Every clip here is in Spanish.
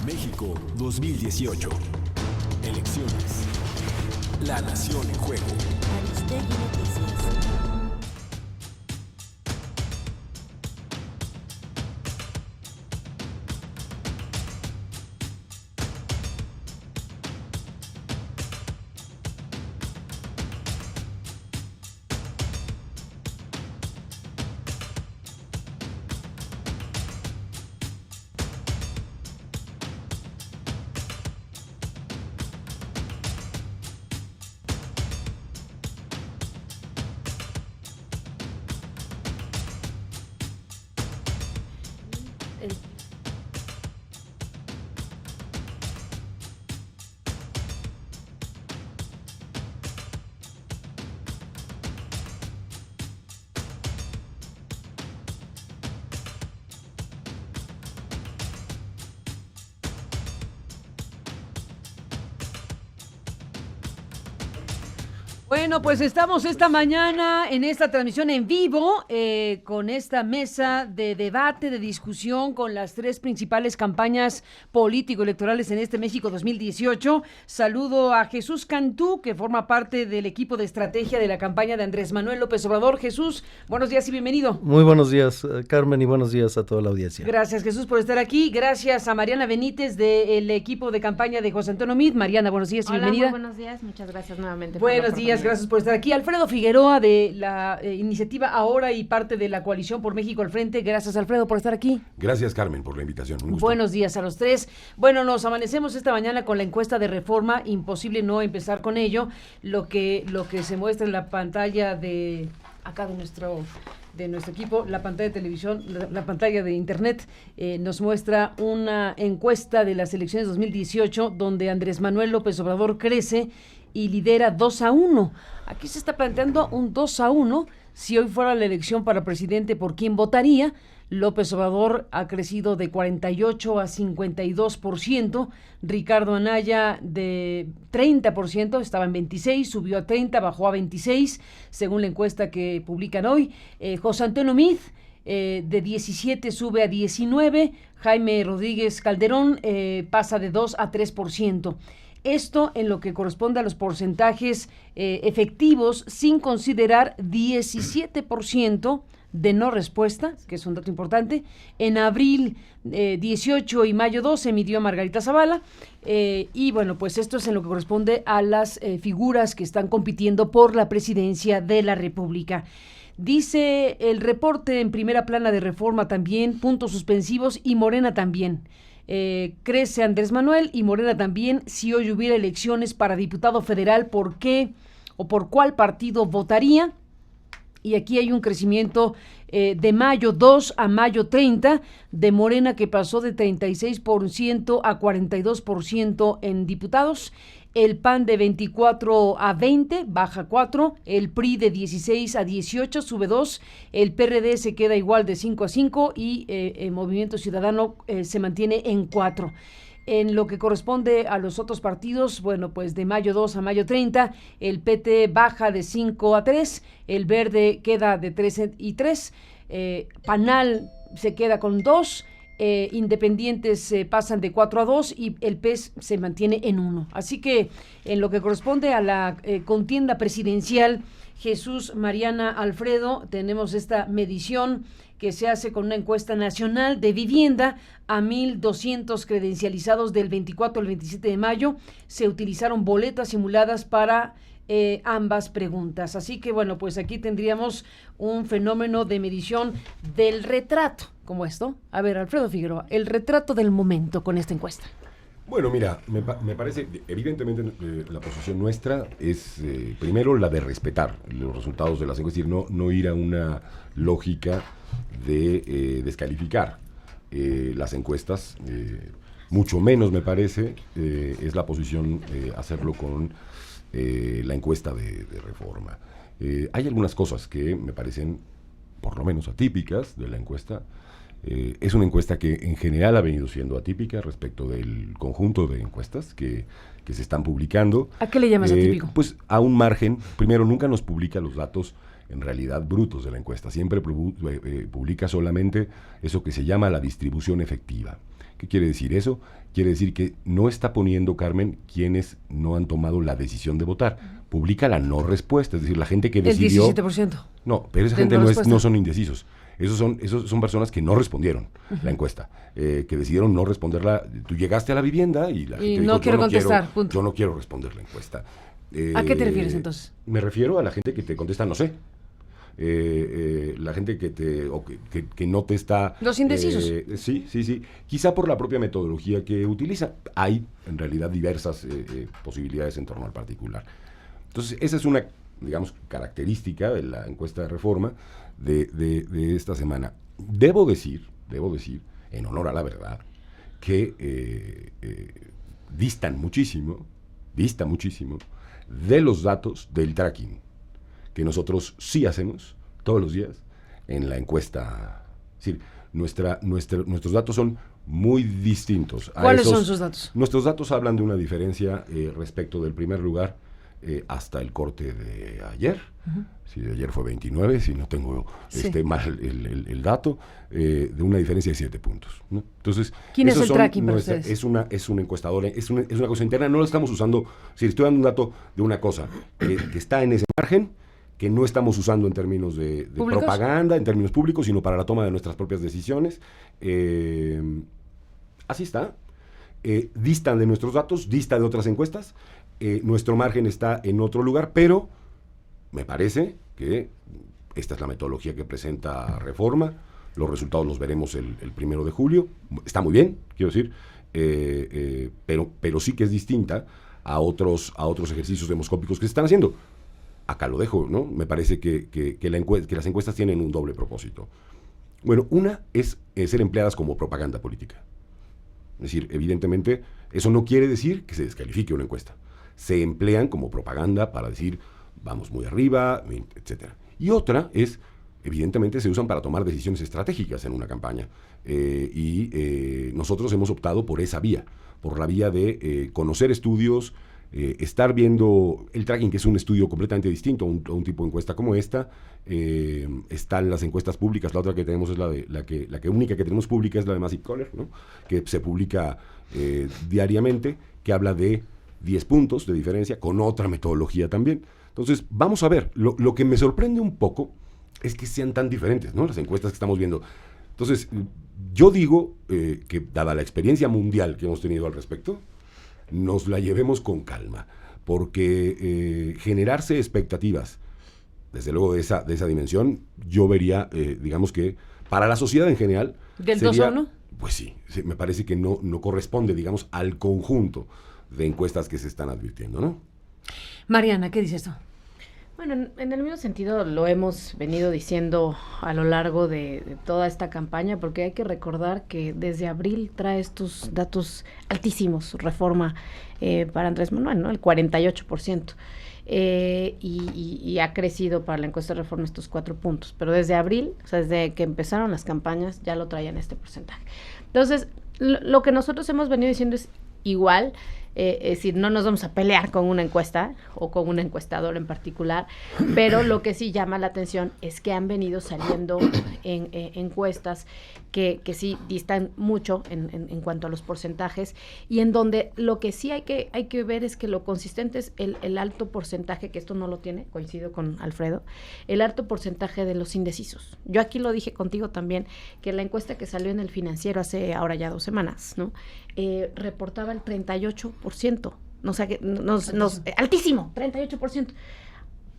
México 2018. Elecciones. La nación en juego. Aristegui Noticias. Bueno, pues estamos esta mañana en esta transmisión en vivo con esta mesa de debate, de discusión con las tres principales campañas político-electorales en este México 2018. Saludo a Jesús Cantú, que forma parte del equipo de estrategia de la campaña de Andrés Manuel López Obrador. Jesús, buenos días y bienvenido. Muy buenos días, Carmen, y buenos días a toda la audiencia. Gracias, Jesús, por estar aquí. Gracias a Mariana Benítez del equipo de campaña de José Antonio Meade. Mariana, buenos días y bienvenida. Muy buenos días, muchas gracias nuevamente. Buenos días, gracias por estar aquí. Alfredo Figueroa de la iniciativa Ahora y parte de la Coalición por México al Frente. Gracias, Alfredo, por estar aquí. Gracias, Carmen, por la invitación. Un gusto. Buenos días a los tres. Bueno, nos amanecemos esta mañana con la encuesta de Reforma. Imposible no empezar con ello. Lo que se muestra en la pantalla de acá de nuestro equipo, la pantalla de televisión, la pantalla de internet, nos muestra una encuesta de las elecciones 2018 donde Andrés Manuel López Obrador crece y lidera 2-1. Aquí se está planteando un 2-1. Si hoy fuera la elección para presidente, ¿por quién votaría? López Obrador ha crecido de 48 a 52%. Ricardo Anaya de 30%, estaba en 26, subió a 30, bajó a 26, según la encuesta que publican hoy. José Antonio Meade, de 17 sube a 19. Jaime Rodríguez Calderón pasa de 2 a 3%. Esto en lo que corresponde a los porcentajes efectivos, sin considerar 17% de no respuesta, que es un dato importante. En abril 18 y mayo 12 midió a Margarita Zavala. Y bueno, pues esto es en lo que corresponde a las figuras que están compitiendo por la presidencia de la República. Dice el reporte en primera plana de Reforma también, puntos suspensivos, y Morena también. Crece Andrés Manuel y Morena también. Si hoy hubiera elecciones para diputado federal, ¿por qué o por cuál partido votaría? Y aquí hay un crecimiento de mayo 2 a mayo 30 de Morena, que pasó de 36% a 42% en diputados. El PAN de 24 a 20, baja 4. El PRI de 16 a 18, sube 2. El PRD se queda igual de 5 a 5 y el Movimiento Ciudadano se mantiene en 4. En lo que corresponde a los otros partidos, bueno, pues de mayo 2 a mayo 30, el PT baja de 5 a 3, el Verde queda de 3 y 3, PANAL se queda con 2, Independientes pasan de 4 a 2 y el PES se mantiene en 1. Así que en lo que corresponde a la contienda presidencial, Jesús, Mariana, Alfredo, tenemos esta medición que se hace con una encuesta nacional de vivienda a 1,200 credencializados del 24 al 27 de mayo. Se utilizaron boletas simuladas para ambas preguntas. Así que bueno, pues aquí tendríamos un fenómeno de medición del retrato, como esto. A ver, Alfredo Figueroa, el retrato del momento con esta encuesta. Bueno, mira, me parece, evidentemente la posición nuestra es primero la de respetar los resultados de las encuestas, es decir, no ir a una lógica de descalificar las encuestas, mucho menos me parece es la posición hacerlo con la encuesta de Reforma. Hay algunas cosas que me parecen por lo menos atípicas de la encuesta. Es una encuesta que en general ha venido siendo atípica respecto del conjunto de encuestas que se están publicando. ¿A qué le llamas atípico? Pues a un margen. Primero, nunca nos publica los datos en realidad brutos de la encuesta. Siempre publica solamente eso que se llama la distribución efectiva, ¿Qué quiere decir eso? Quiere decir que no está poniendo, Carmen, quienes no han tomado la decisión de votar. Publica la no respuesta, es decir, la gente que decidió... El 17%. No, pero esa gente no son indecisos. Esos son personas que no respondieron la encuesta, que decidieron no responderla. Tú llegaste a la vivienda y la gente no dijo, quiero contestar, punto. Yo no quiero responder la encuesta. ¿A qué te refieres entonces? Me refiero a la gente que te contesta no sé. La gente que no te está... Los indecisos. Sí. Quizá por la propia metodología que utiliza. Hay, en realidad, diversas posibilidades en torno al particular. Entonces, esa es una, digamos, característica de la encuesta de Reforma de esta semana. Debo decir, en honor a la verdad, que dista muchísimo de los datos del tracking que nosotros sí hacemos todos los días en la encuesta. Es decir, nuestros datos son muy distintos. ¿Cuáles son sus datos? Nuestros datos hablan de una diferencia respecto del primer lugar hasta el corte de ayer. Uh-huh. Si ayer fue 29, si no tengo mal el dato, de una diferencia de 7 puntos, ¿no? Entonces, ¿quién es el tracking para ustedes? Es una encuestadora, es una cosa interna, no lo estamos usando. Si estoy dando un dato de una cosa que está en ese margen, que no estamos usando en términos de propaganda, en términos públicos, sino para la toma de nuestras propias decisiones. Así está. Distan de nuestros datos, dista de otras encuestas. Nuestro margen está en otro lugar, pero me parece que esta es la metodología que presenta Reforma. Los resultados los veremos el 1 de julio. Está muy bien, quiero decir, pero sí que es distinta a otros ejercicios demoscópicos que se están haciendo. Acá lo dejo, ¿no? Me parece que las encuestas tienen un doble propósito. Bueno, una es ser empleadas como propaganda política. Es decir, evidentemente, eso no quiere decir que se descalifique una encuesta. Se emplean como propaganda para decir, vamos muy arriba, etcétera. Y otra es, evidentemente, se usan para tomar decisiones estratégicas en una campaña. Nosotros hemos optado por esa vía, por la vía de conocer estudios, estar viendo el tracking, que es un estudio completamente distinto a un tipo de encuesta como esta. Están las encuestas públicas. La otra que tenemos es la que única que tenemos pública es la de Massive Caller, ¿no? Que se publica diariamente, que habla de 10 puntos de diferencia, con otra metodología también. Entonces, vamos a ver. Lo que me sorprende un poco es que sean tan diferentes, ¿no? Las encuestas que estamos viendo. Entonces, yo digo que, dada la experiencia mundial que hemos tenido al respecto, nos la llevemos con calma, porque generarse expectativas, desde luego de esa dimensión, yo vería, digamos que, para la sociedad en general... ¿Del 2 a 1? Pues sí, me parece que no corresponde, digamos, al conjunto de encuestas que se están advirtiendo, ¿no? Mariana, ¿qué dice esto? Bueno, en el mismo sentido lo hemos venido diciendo a lo largo de toda esta campaña, porque hay que recordar que desde abril trae estos datos altísimos, Reforma para Andrés Manuel, ¿no? El 48%. Y ha crecido para la encuesta de Reforma estos 4 puntos. Pero desde abril, o sea, desde que empezaron las campañas, ya lo traían este porcentaje. Entonces, lo que nosotros hemos venido diciendo es igual. Es decir, no nos vamos a pelear con una encuesta o con un encuestador en particular, pero lo que sí llama la atención es que han venido saliendo en encuestas que sí distan mucho en cuanto a los porcentajes, y en donde lo que sí hay que ver es que lo consistente es el alto porcentaje, que esto no lo tiene, coincido con Alfredo, el alto porcentaje de los indecisos. Yo aquí lo dije contigo también, que la encuesta que salió en El Financiero hace ahora ya 2 semanas, ¿no? Reportaba el 38%, o sea que altísimo, 38%.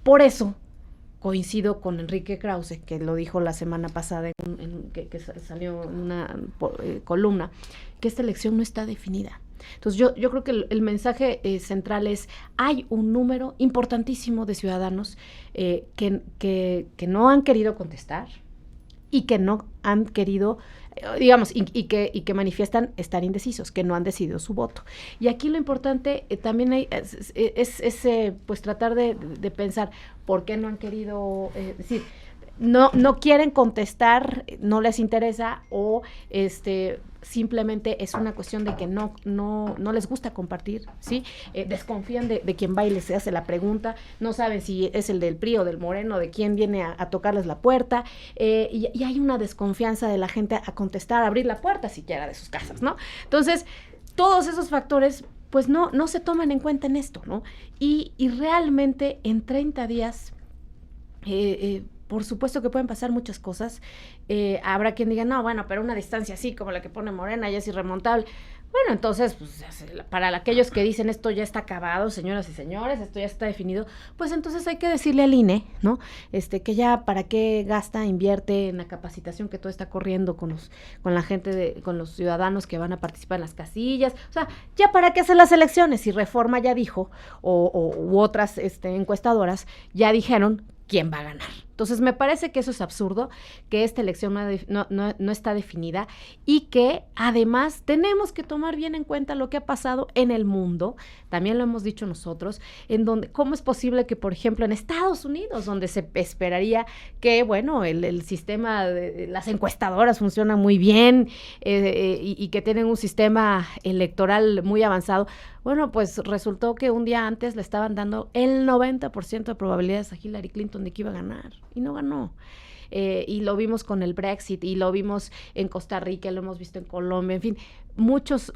Por eso coincido con Enrique Krause, que lo dijo la semana pasada, que salió en una columna, que esta elección no está definida. Entonces yo creo que el mensaje central es, hay un número importantísimo de ciudadanos que no han querido contestar y que no han querido, digamos, y que manifiestan estar indecisos, que no han decidido su voto. Y aquí lo importante también es pues tratar de pensar por qué no han querido decir. no quieren contestar, no les interesa o simplemente es una cuestión de que no les gusta compartir, ¿sí? Desconfían de quien va y les hace la pregunta, no saben si es el del PRI o del Moreno, de quién viene a tocarles la puerta, y hay una desconfianza de la gente a contestar, a abrir la puerta siquiera de sus casas, ¿no? Entonces, todos esos factores, pues no se toman en cuenta en esto, ¿no? Y realmente en 30 días, por supuesto que pueden pasar muchas cosas. Habrá quien diga, no, bueno, pero una distancia así como la que pone Morena ya es irremontable. Bueno, entonces, pues, para aquellos que dicen esto ya está acabado, señoras y señores, esto ya está definido, pues entonces hay que decirle al INE, ¿no? Que ya para qué invierte en la capacitación que todo está corriendo con la gente, con los ciudadanos que van a participar en las casillas. O sea, ya para qué hacer las elecciones, si Reforma ya dijo, u otras encuestadoras ya dijeron quién va a ganar. Entonces, me parece que eso es absurdo, que esta elección no está definida y que, además, tenemos que tomar bien en cuenta lo que ha pasado en el mundo, también lo hemos dicho nosotros, en donde, ¿cómo es posible que, por ejemplo, en Estados Unidos, donde se esperaría que, bueno, el sistema de las encuestadoras funciona muy bien y que tienen un sistema electoral muy avanzado, bueno, pues resultó que un día antes le estaban dando el 90% de probabilidades a Hillary Clinton de que iba a ganar, y no ganó. Y lo vimos con el Brexit, y lo vimos en Costa Rica, lo hemos visto en Colombia, en fin, muchos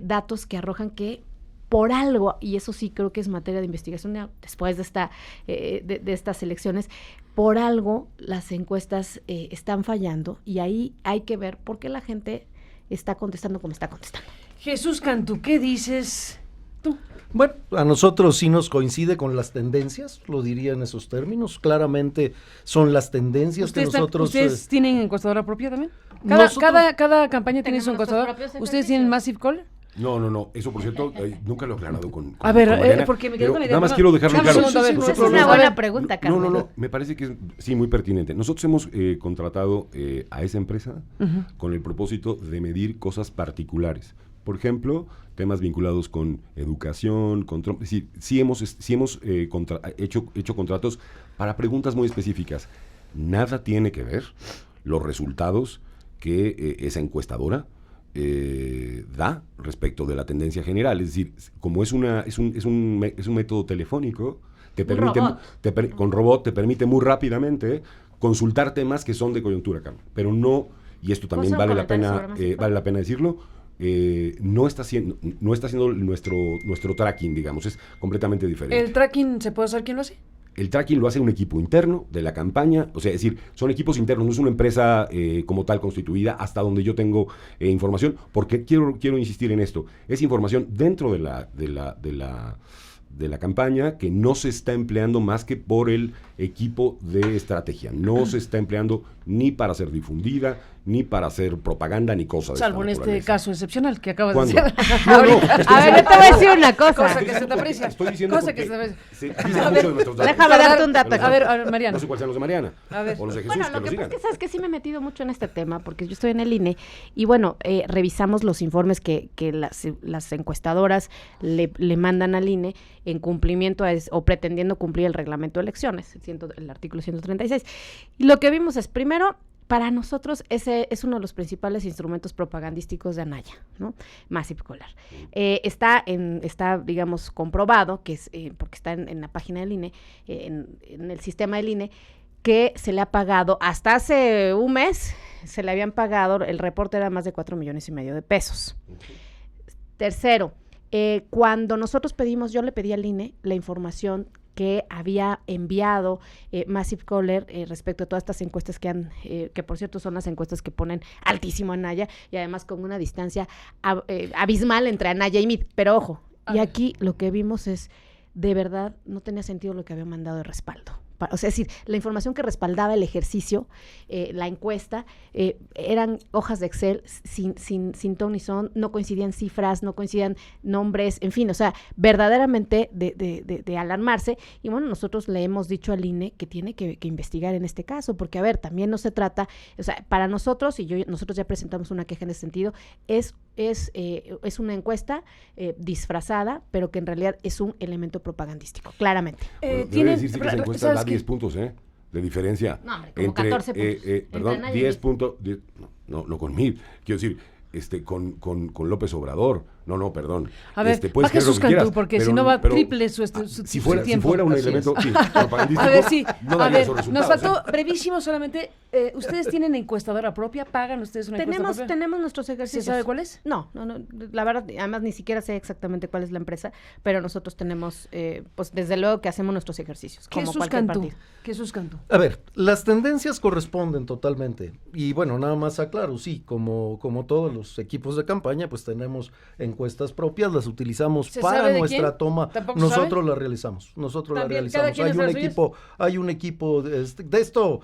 datos que arrojan que por algo, y eso sí creo que es materia de investigación después de estas elecciones, por algo las encuestas están fallando, y ahí hay que ver por qué la gente está contestando como está contestando. Jesús Cantú, ¿qué dices tú? Bueno, a nosotros sí nos coincide con las tendencias, lo diría en esos términos. Claramente son las tendencias que nosotros... ¿Ustedes tienen encuestadora propia también? Cada campaña tiene su encuestadora. ¿Ustedes tienen Massive Caller? No, eso por cierto, nunca lo he aclarado con A ver, Mariana, porque me quedo con la idea. Nada más quiero dejarlo claro. Es una buena pregunta, Carmen. No, me parece que es, sí, muy pertinente. Nosotros hemos contratado a esa empresa con el propósito de medir cosas particulares. Por ejemplo, temas vinculados con educación, es decir, sí hemos hecho contratos para preguntas muy específicas. Nada tiene que ver los resultados que esa encuestadora da respecto de la tendencia general. Es decir, como es un método telefónico, con robot te permite muy rápidamente consultar temas que son de coyuntura, Carmen. Pero no, y esto también vale la pena decirlo, no está haciendo nuestro tracking, digamos, es completamente diferente. ¿El tracking se puede saber quién lo hace? El tracking lo hace un equipo interno de la campaña, o sea, es decir, son equipos internos, no es una empresa como tal constituida, hasta donde yo tengo información, porque quiero insistir en esto, es información dentro de la campaña que no se está empleando más que por el equipo de estrategia, no se está empleando ni para ser difundida, ni para hacer propaganda, ni cosas de salvo en este caso excepcional que acabas ¿Cuándo? de decir. A ver, yo te voy a decir una cosa. Que se te aprecia. Estoy diciendo cosa que porque se te se dice mucho de nuestros datos. Déjame darte un dato. A ver, Mariana. No sé cuáles sean los de Mariana. A ver. O los de Jesús, Bueno, lo que los pasa digan. es que sabes que sí me he metido mucho en este tema, porque yo estoy en el INE, y bueno, revisamos los informes que las encuestadoras le mandan al INE en cumplimiento o pretendiendo cumplir el reglamento de elecciones, el artículo 136. Y lo que vimos es, primero, para nosotros ese es uno de los principales instrumentos propagandísticos de Anaya, ¿no? Massive Caller. Está, digamos, comprobado, que es porque está en la página del INE, en el sistema del INE, que se le ha pagado, hasta hace un mes, se le habían pagado, el reporte era más de 4.5 millones de pesos. Tercero, cuando nosotros yo le pedí al INE la información que había enviado Massive Caller respecto a todas estas encuestas que por cierto son las encuestas que ponen altísimo a Anaya, y además con una distancia abismal entre Anaya y Mid. Pero ojo, y aquí lo que vimos es, de verdad, no tenía sentido lo que había mandado de respaldo. O sea, es decir, la información que respaldaba el ejercicio, la encuesta, eran hojas de Excel sin ton ni son, no coincidían cifras, no coincidían nombres, en fin, o sea, verdaderamente de alarmarse. Y bueno, nosotros le hemos dicho al INE que tiene que investigar en este caso, porque a ver, también no se trata, o sea, para nosotros, nosotros ya presentamos una queja en ese sentido, es una encuesta disfrazada, pero que en realidad es un elemento propagandístico, claramente. Bueno, debe decirse que esa encuesta da 10 puntos, de diferencia. No, hombre, como 14 puntos. Perdón, Entre 10 Mid. puntos. No con Mid. Quiero decir, con López Obrador. No, perdón. A ver, puedes baje creer lo sus que quieras, cantú, porque pero- si no va pero triple su si fuera tiempo. un Así elemento es. sí, propagandístico, A ver, sí. no A daría ver, esos nos resultados, faltó brevísimo solamente. ¿Ustedes tienen encuestadora propia? ¿Pagan ustedes una encuesta propia? Tenemos nuestros ¿Se ejercicios. sabe cuál es? No, la verdad, además ni siquiera sé exactamente cuál es la empresa, pero nosotros tenemos, pues desde luego que hacemos nuestros ejercicios, ¿Qué es como cualquier Suscantú? partido. ¿Qué es Suscantú? A ver, las tendencias corresponden totalmente. Y bueno, nada más aclaro, sí, como todos los equipos de campaña, pues tenemos encuestas propias, las utilizamos ¿Se para sabe de nuestra quién? toma. ¿Tampoco Nosotros sabe? la realizamos, También, cada quien hace las suyas. Hay un equipo de esto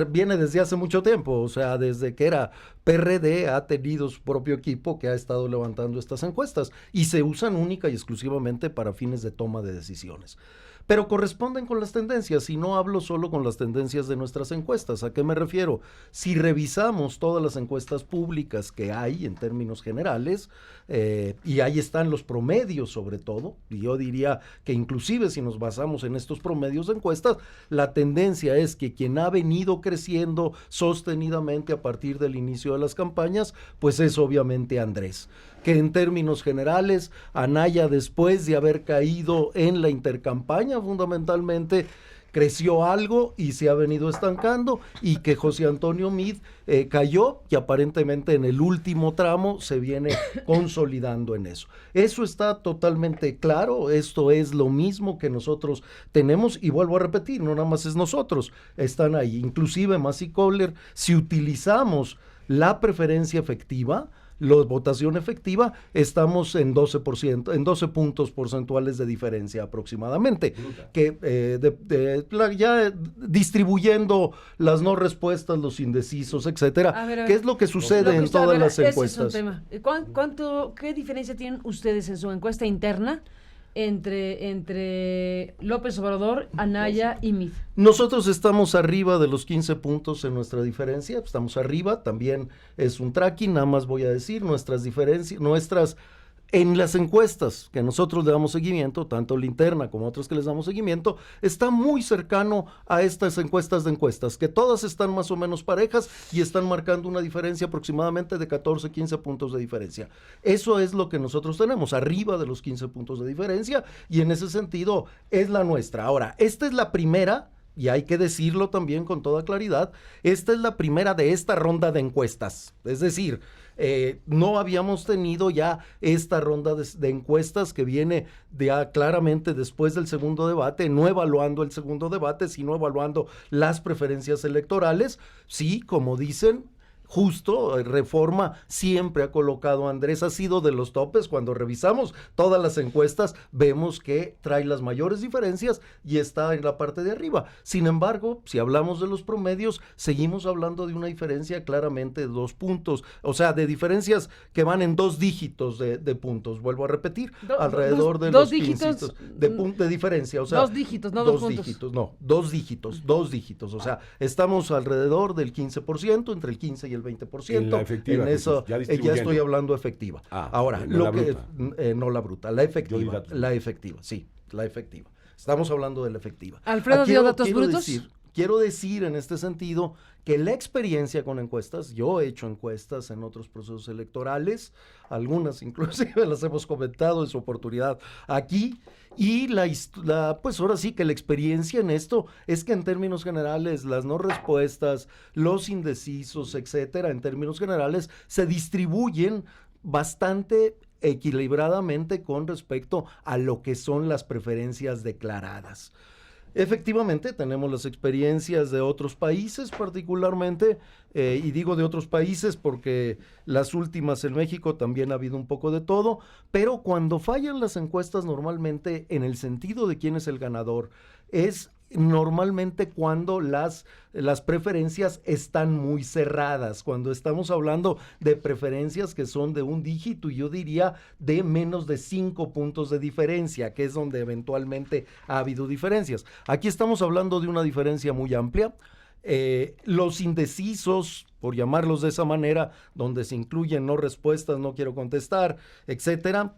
viene desde hace mucho tiempo, o sea, desde que era PRD ha tenido su propio equipo que ha estado levantando estas encuestas y se usan única y exclusivamente para fines de toma de decisiones. Pero corresponden con las tendencias, y no hablo solo con las tendencias de nuestras encuestas. ¿A qué me refiero? Si revisamos todas las encuestas públicas que hay en términos generales, y ahí están los promedios sobre todo, y yo diría que inclusive si nos basamos en estos promedios de encuestas, la tendencia es que quien ha venido creciendo sostenidamente a partir del inicio de las campañas, pues es obviamente Andrés, que en términos generales, Anaya, después de haber caído en la intercampaña fundamentalmente, creció algo y se ha venido estancando, y que José Antonio Meade cayó, y aparentemente en el último tramo se viene consolidando en eso. Eso está totalmente claro, esto es lo mismo que nosotros tenemos, y vuelvo a repetir, no nada más es nosotros, están ahí, inclusive Masi Kohler, si utilizamos la preferencia efectiva, la votación efectiva, estamos en 12%, en 12 puntos porcentuales de diferencia aproximadamente, que ya distribuyendo las no respuestas, los indecisos, etcétera. A ver, ¿Qué es lo que sucede en todas las encuestas? Ese es un tema. ¿Qué diferencia tienen ustedes en su encuesta interna entre López Obrador, Anaya y Meade? Nosotros estamos arriba de los 15 puntos en nuestra diferencia, estamos arriba, también es un tracking, nada más voy a decir, nuestras diferencias, en las encuestas que nosotros le damos seguimiento, tanto la interna como otras que les damos seguimiento, está muy cercano a estas encuestas, que todas están más o menos parejas y están marcando una diferencia aproximadamente de 14, 15 puntos de diferencia. Eso es lo que nosotros tenemos, arriba de los 15 puntos de diferencia, y en ese sentido es la nuestra. Ahora, esta es la primera, y hay que decirlo también con toda claridad, esta es la primera de esta ronda de encuestas, es decir, no habíamos tenido ya esta ronda de encuestas que viene ya claramente después del segundo debate, no evaluando el segundo debate, sino evaluando las preferencias electorales. Sí, como dicen, justo, Reforma siempre ha colocado a Andrés, ha sido de los topes. Cuando revisamos todas las encuestas, vemos que trae las mayores diferencias y está en la parte de arriba. Sin embargo, si hablamos de los promedios, seguimos hablando de una diferencia claramente de 2 puntos, o sea, de diferencias que van en 2 dígitos de puntos, vuelvo a repetir, alrededor de dos los dígitos de diferencia, o sea, 2 dígitos, no 2 puntos. Dos dígitos, o sea, estamos alrededor del 15%, entre el 15 y el 20%. En la efectiva, en eso ya ya estoy hablando efectiva. no Ahora, la bruta. no la bruta, la efectiva, la efectiva. Estamos hablando de la efectiva. Alfredo dio datos brutos. Quiero decir en este sentido que la experiencia con encuestas, yo he hecho encuestas en otros procesos electorales, algunas inclusive las hemos comentado en su oportunidad aquí, y pues ahora sí que la experiencia en esto es que en términos generales las no respuestas, los indecisos, etcétera, en términos generales se distribuyen bastante equilibradamente con respecto a lo que son las preferencias declaradas. Efectivamente, tenemos las experiencias de otros países particularmente, y digo de otros países porque las últimas en México también ha habido un poco de todo, pero cuando fallan las encuestas normalmente en el sentido de quién es el ganador, es normalmente cuando las preferencias están muy cerradas, cuando estamos hablando de preferencias que son de un dígito, y yo diría de menos de 5 puntos de diferencia, que es donde eventualmente ha habido diferencias. Aquí estamos hablando de una diferencia muy amplia. Los indecisos, por llamarlos de esa manera, donde se incluyen no respuestas, no quiero contestar, etcétera,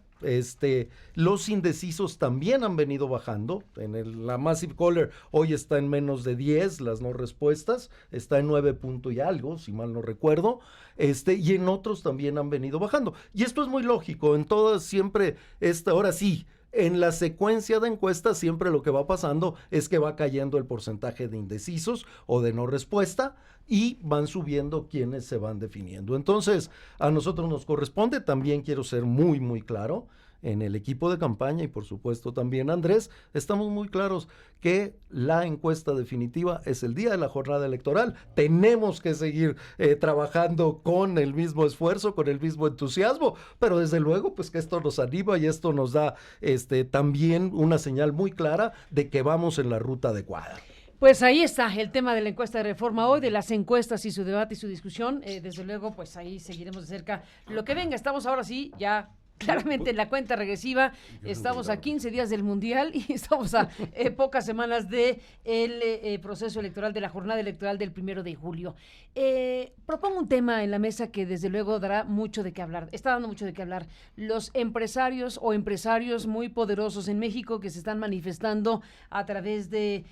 Los indecisos también han venido bajando. La Massive Caller hoy está en menos de 10, las no respuestas, está en 9 punto y algo, si mal no recuerdo, y en otros también han venido bajando. Y esto es muy lógico, en todas siempre, ahora sí, en la secuencia de encuestas siempre lo que va pasando es que va cayendo el porcentaje de indecisos o de no respuesta y van subiendo quienes se van definiendo. Entonces, a nosotros nos corresponde, también quiero ser muy, muy claro, en el equipo de campaña y por supuesto también Andrés, estamos muy claros que la encuesta definitiva es el día de la jornada electoral. Tenemos que seguir trabajando con el mismo esfuerzo, con el mismo entusiasmo, pero desde luego pues que esto nos anima y esto nos da también una señal muy clara de que vamos en la ruta adecuada. Pues ahí está el tema de la encuesta de reforma hoy, de las encuestas y su debate y su discusión. Desde luego, pues ahí seguiremos de cerca lo que venga. Estamos ahora sí ya claramente en la cuenta regresiva, estamos a 15 días del Mundial y estamos a pocas semanas del proceso electoral, de la jornada electoral del 1 de julio. Propongo un tema en la mesa que desde luego dará mucho de qué hablar, está dando mucho de qué hablar. Los empresarios o empresarios muy poderosos en México que se están manifestando a través de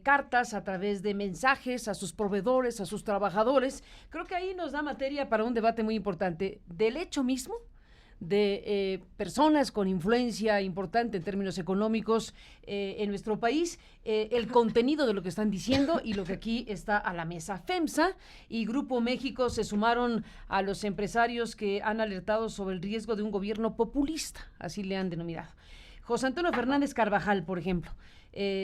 cartas, a través de mensajes a sus proveedores, a sus trabajadores. Creo que ahí nos da materia para un debate muy importante del hecho mismo de personas con influencia importante en términos económicos en nuestro país, el contenido de lo que están diciendo y lo que aquí está a la mesa. FEMSA y Grupo México se sumaron a los empresarios que han alertado sobre el riesgo de un gobierno populista, así le han denominado. José Antonio Fernández Carvajal, por ejemplo,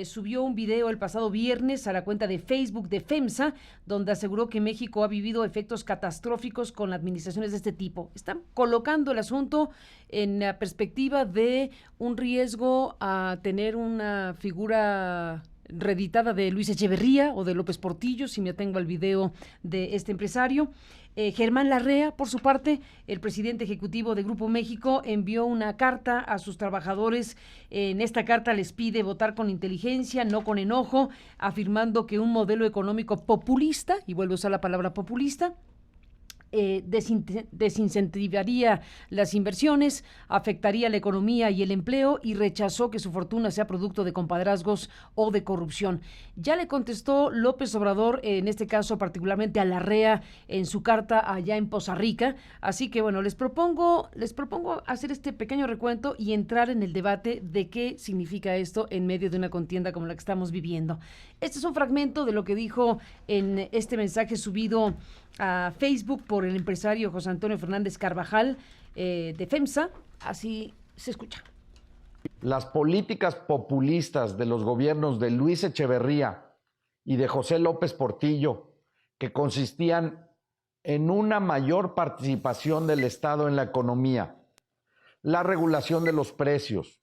subió un video el pasado viernes a la cuenta de Facebook de FEMSA, donde aseguró que México ha vivido efectos catastróficos con administraciones de este tipo. Están colocando el asunto en la perspectiva de un riesgo a tener una figura reeditada de Luis Echeverría o de López Portillo, si me atengo al video de este empresario. Germán Larrea, por su parte, el presidente ejecutivo de Grupo México, envió una carta a sus trabajadores. En esta carta les pide votar con inteligencia, no con enojo, afirmando que un modelo económico populista, y vuelvo a usar la palabra populista, desincentivaría las inversiones, afectaría la economía y el empleo, y rechazó que su fortuna sea producto de compadrazgos o de corrupción. Ya le contestó López Obrador, en este caso particularmente a Larrea, en su carta allá en Poza Rica. Así que bueno, les propongo hacer este pequeño recuento y entrar en el debate de qué significa esto en medio de una contienda como la que estamos viviendo. Este es un fragmento de lo que dijo en este mensaje subido a Facebook por el empresario José Antonio Fernández Carvajal de FEMSA. Así se escucha. Las políticas populistas de los gobiernos de Luis Echeverría y de José López Portillo, que consistían en una mayor participación del Estado en la economía, la regulación de los precios,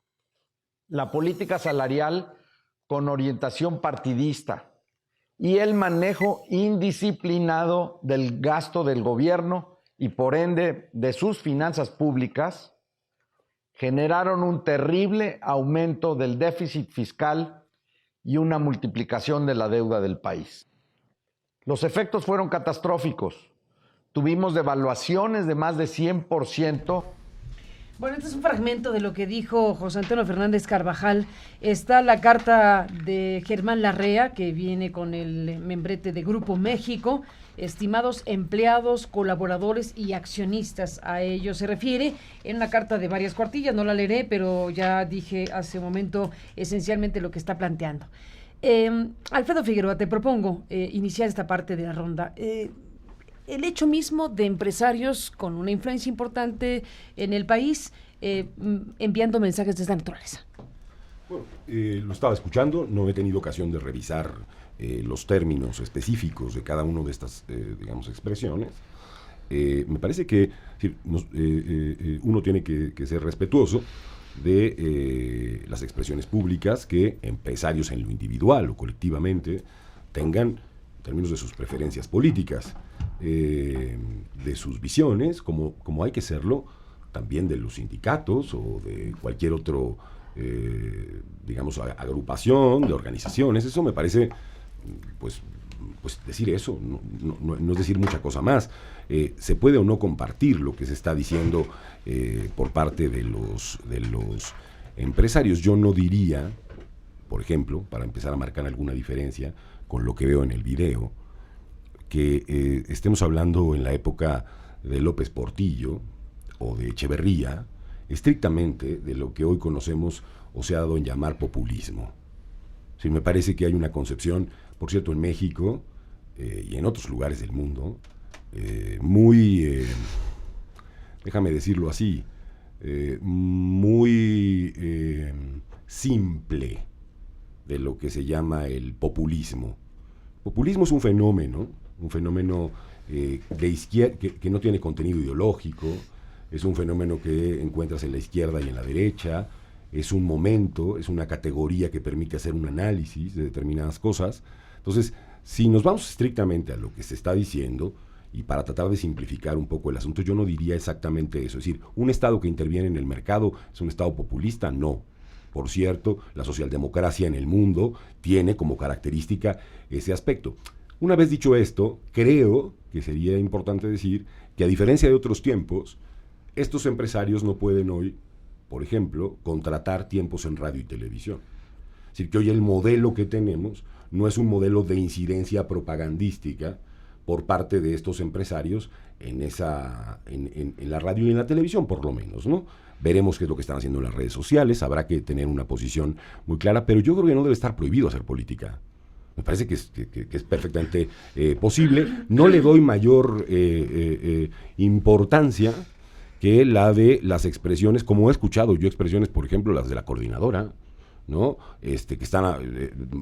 la política salarial con orientación partidista y el manejo indisciplinado del gasto del gobierno y por ende de sus finanzas públicas, generaron un terrible aumento del déficit fiscal y una multiplicación de la deuda del país. Los efectos fueron catastróficos. Tuvimos devaluaciones de más de 100%. Bueno, este es un fragmento de lo que dijo José Antonio Fernández Carvajal. Está la carta de Germán Larrea, que viene con el membrete de Grupo México. Estimados empleados, colaboradores y accionistas, a ellos se refiere en una carta de varias cuartillas. No la leeré, pero ya dije hace un momento esencialmente lo que está planteando. Alfredo Figueroa, te propongo iniciar esta parte de la ronda. El hecho mismo de empresarios con una influencia importante en el país enviando mensajes de esta naturaleza. Bueno, lo estaba escuchando, no he tenido ocasión de revisar los términos específicos de cada una de estas, expresiones. Me parece que uno tiene que ser respetuoso de las expresiones públicas que empresarios en lo individual o colectivamente tengan en términos de sus preferencias políticas, de sus visiones, como hay que serlo también de los sindicatos o de cualquier otro, agrupación de organizaciones. Eso me parece pues pues decir eso, no es decir mucha cosa más. Se puede o no compartir lo que se está diciendo por parte de los empresarios. Yo no diría, por ejemplo, para empezar a marcar alguna diferencia con lo que veo en el video, que estemos hablando en la época de López Portillo o de Echeverría, estrictamente de lo que hoy conocemos o se ha dado en llamar populismo. Sí, me parece que hay una concepción, por cierto, en México y en otros lugares del mundo, muy, déjame decirlo así, muy simple de lo que se llama el populismo. Populismo es un fenómeno de izquierda que no tiene contenido ideológico, es un fenómeno que encuentras en la izquierda y en la derecha, es un momento, es una categoría que permite hacer un análisis de determinadas cosas. Entonces, si nos vamos estrictamente a lo que se está diciendo, y para tratar de simplificar un poco el asunto, yo no diría exactamente eso. Es decir, un Estado que interviene en el mercado es un Estado populista, no. Por cierto, la socialdemocracia en el mundo tiene como característica ese aspecto. Una vez dicho esto, creo que sería importante decir que, a diferencia de otros tiempos, estos empresarios no pueden hoy, por ejemplo, contratar tiempos en radio y televisión. Es decir, que hoy el modelo que tenemos no es un modelo de incidencia propagandística por parte de estos empresarios en la radio y en la televisión, por lo menos, ¿no? Veremos qué es lo que están haciendo en las redes sociales, habrá que tener una posición muy clara, pero yo creo que no debe estar prohibido hacer política. Me parece que es perfectamente posible. No le doy mayor importancia que la de las expresiones, como he escuchado yo expresiones, por ejemplo, las de la coordinadora, ¿no? Que están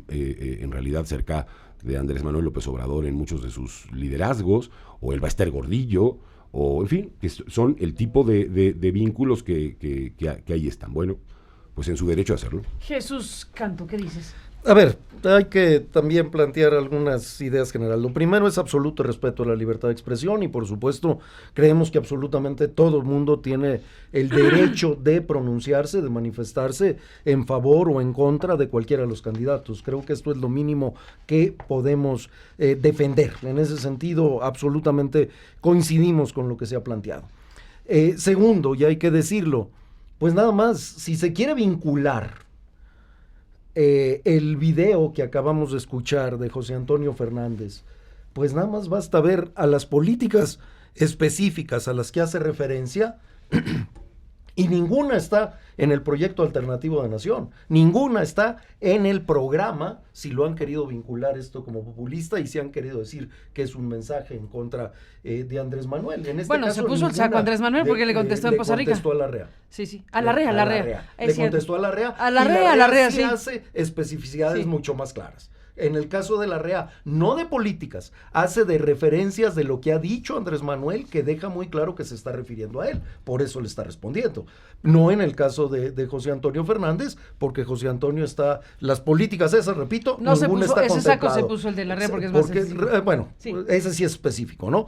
en realidad cerca de Andrés Manuel López Obrador en muchos de sus liderazgos, o el Baester Gordillo, o en fin, que son el tipo de vínculos que ahí están. Bueno, pues en su derecho a hacerlo. Jesús Canto, ¿qué dices? A ver, hay que también plantear algunas ideas generales. Lo primero es absoluto respeto a la libertad de expresión y, por supuesto, creemos que absolutamente todo el mundo tiene el derecho de pronunciarse, de manifestarse en favor o en contra de cualquiera de los candidatos. Creo que esto es lo mínimo que podemos defender. En ese sentido, absolutamente coincidimos con lo que se ha planteado. Segundo, y hay que decirlo, pues nada más, si se quiere vincular el video que acabamos de escuchar de José Antonio Fernández, pues nada más basta ver a las políticas específicas a las que hace referencia y ninguna está en el proyecto alternativo de Nación, ninguna está en el programa, si lo han querido vincular esto como populista y si han querido decir que es un mensaje en contra de Andrés Manuel. En este bueno, caso, se puso el saco Andrés Manuel porque le contestó en Costa Rica. Le contestó a Larrea. Sí, a Larrea. Le contestó a Larrea. A Larrea, sí. Hace especificidades mucho más claras. En el caso de Larrea, no de políticas, hace de referencias de lo que ha dicho Andrés Manuel, que deja muy claro que se está refiriendo a él, por eso le está respondiendo. No en el caso de José Antonio Fernández, porque José Antonio está, las políticas esas, repito, no se puso, está ese saco se puso el de Larrea porque es más sencillo. Bueno, sí. Ese sí es específico, ¿no?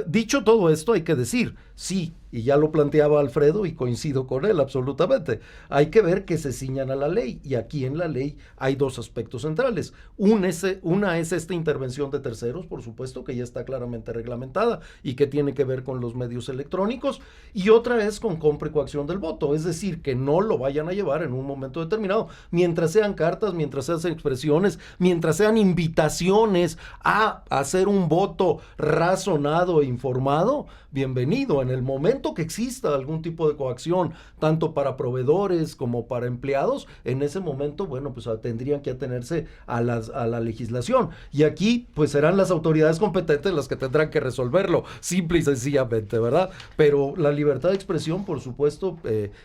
Dicho todo esto, hay que decir, sí, y ya lo planteaba Alfredo y coincido con él absolutamente, hay que ver que se ciñan a la ley, y aquí en la ley hay dos aspectos centrales. Una es esta intervención de terceros, por supuesto, que ya está claramente reglamentada y que tiene que ver con los medios electrónicos, y otra es con compra y coacción del voto, es decir, que no lo vayan a llevar en un momento determinado, mientras sean cartas, mientras sean expresiones, mientras sean invitaciones a hacer un voto razonado e informado, bienvenido. En el momento que exista algún tipo de coacción, tanto para proveedores como para empleados, en ese momento, bueno, pues tendrían que atenerse a la legislación. Y aquí, pues serán las autoridades competentes las que tendrán que resolverlo, simple y sencillamente, ¿verdad? Pero la libertad de expresión, por supuesto,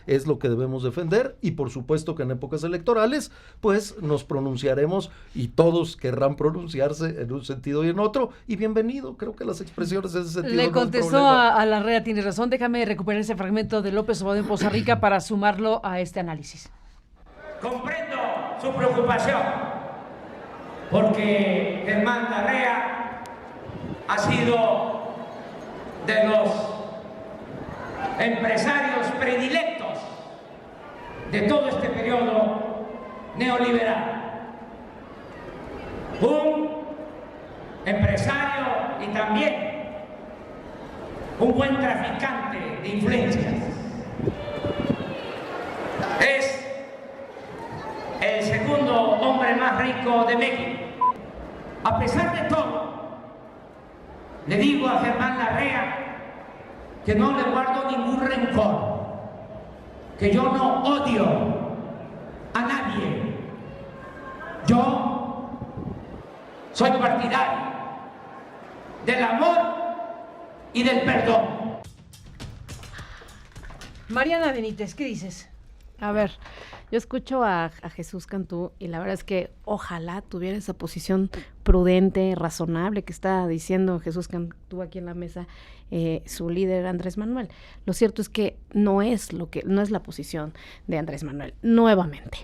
es lo que debemos defender, y por supuesto que en épocas electorales, pues nos pronunciaremos y todos querrán pronunciarse en un sentido y en otro, y bienvenido. Creo que las expresiones en ese sentido le no contestó a Larrea, tiene razón. Déjame recuperar ese fragmento de López Obrador en Poza Rica para sumarlo a este análisis. Comprendo su preocupación porque Germán Larrea ha sido de los empresarios predilectos de todo este periodo neoliberal. Un empresario y también un buen traficante de influencias. Es el segundo hombre más rico de México. A pesar de todo, le digo a Germán Larrea que no le guardo ningún rencor, que yo no odio a nadie. Yo soy partidario del amor y del perdón. Mariana Benítez, ¿qué dices? A ver, yo escucho a Jesús Cantú y la verdad es que ojalá tuviera esa posición prudente, razonable que está diciendo Jesús Cantú aquí en la mesa, su líder Andrés Manuel. Lo cierto es que no es la posición de Andrés Manuel, nuevamente.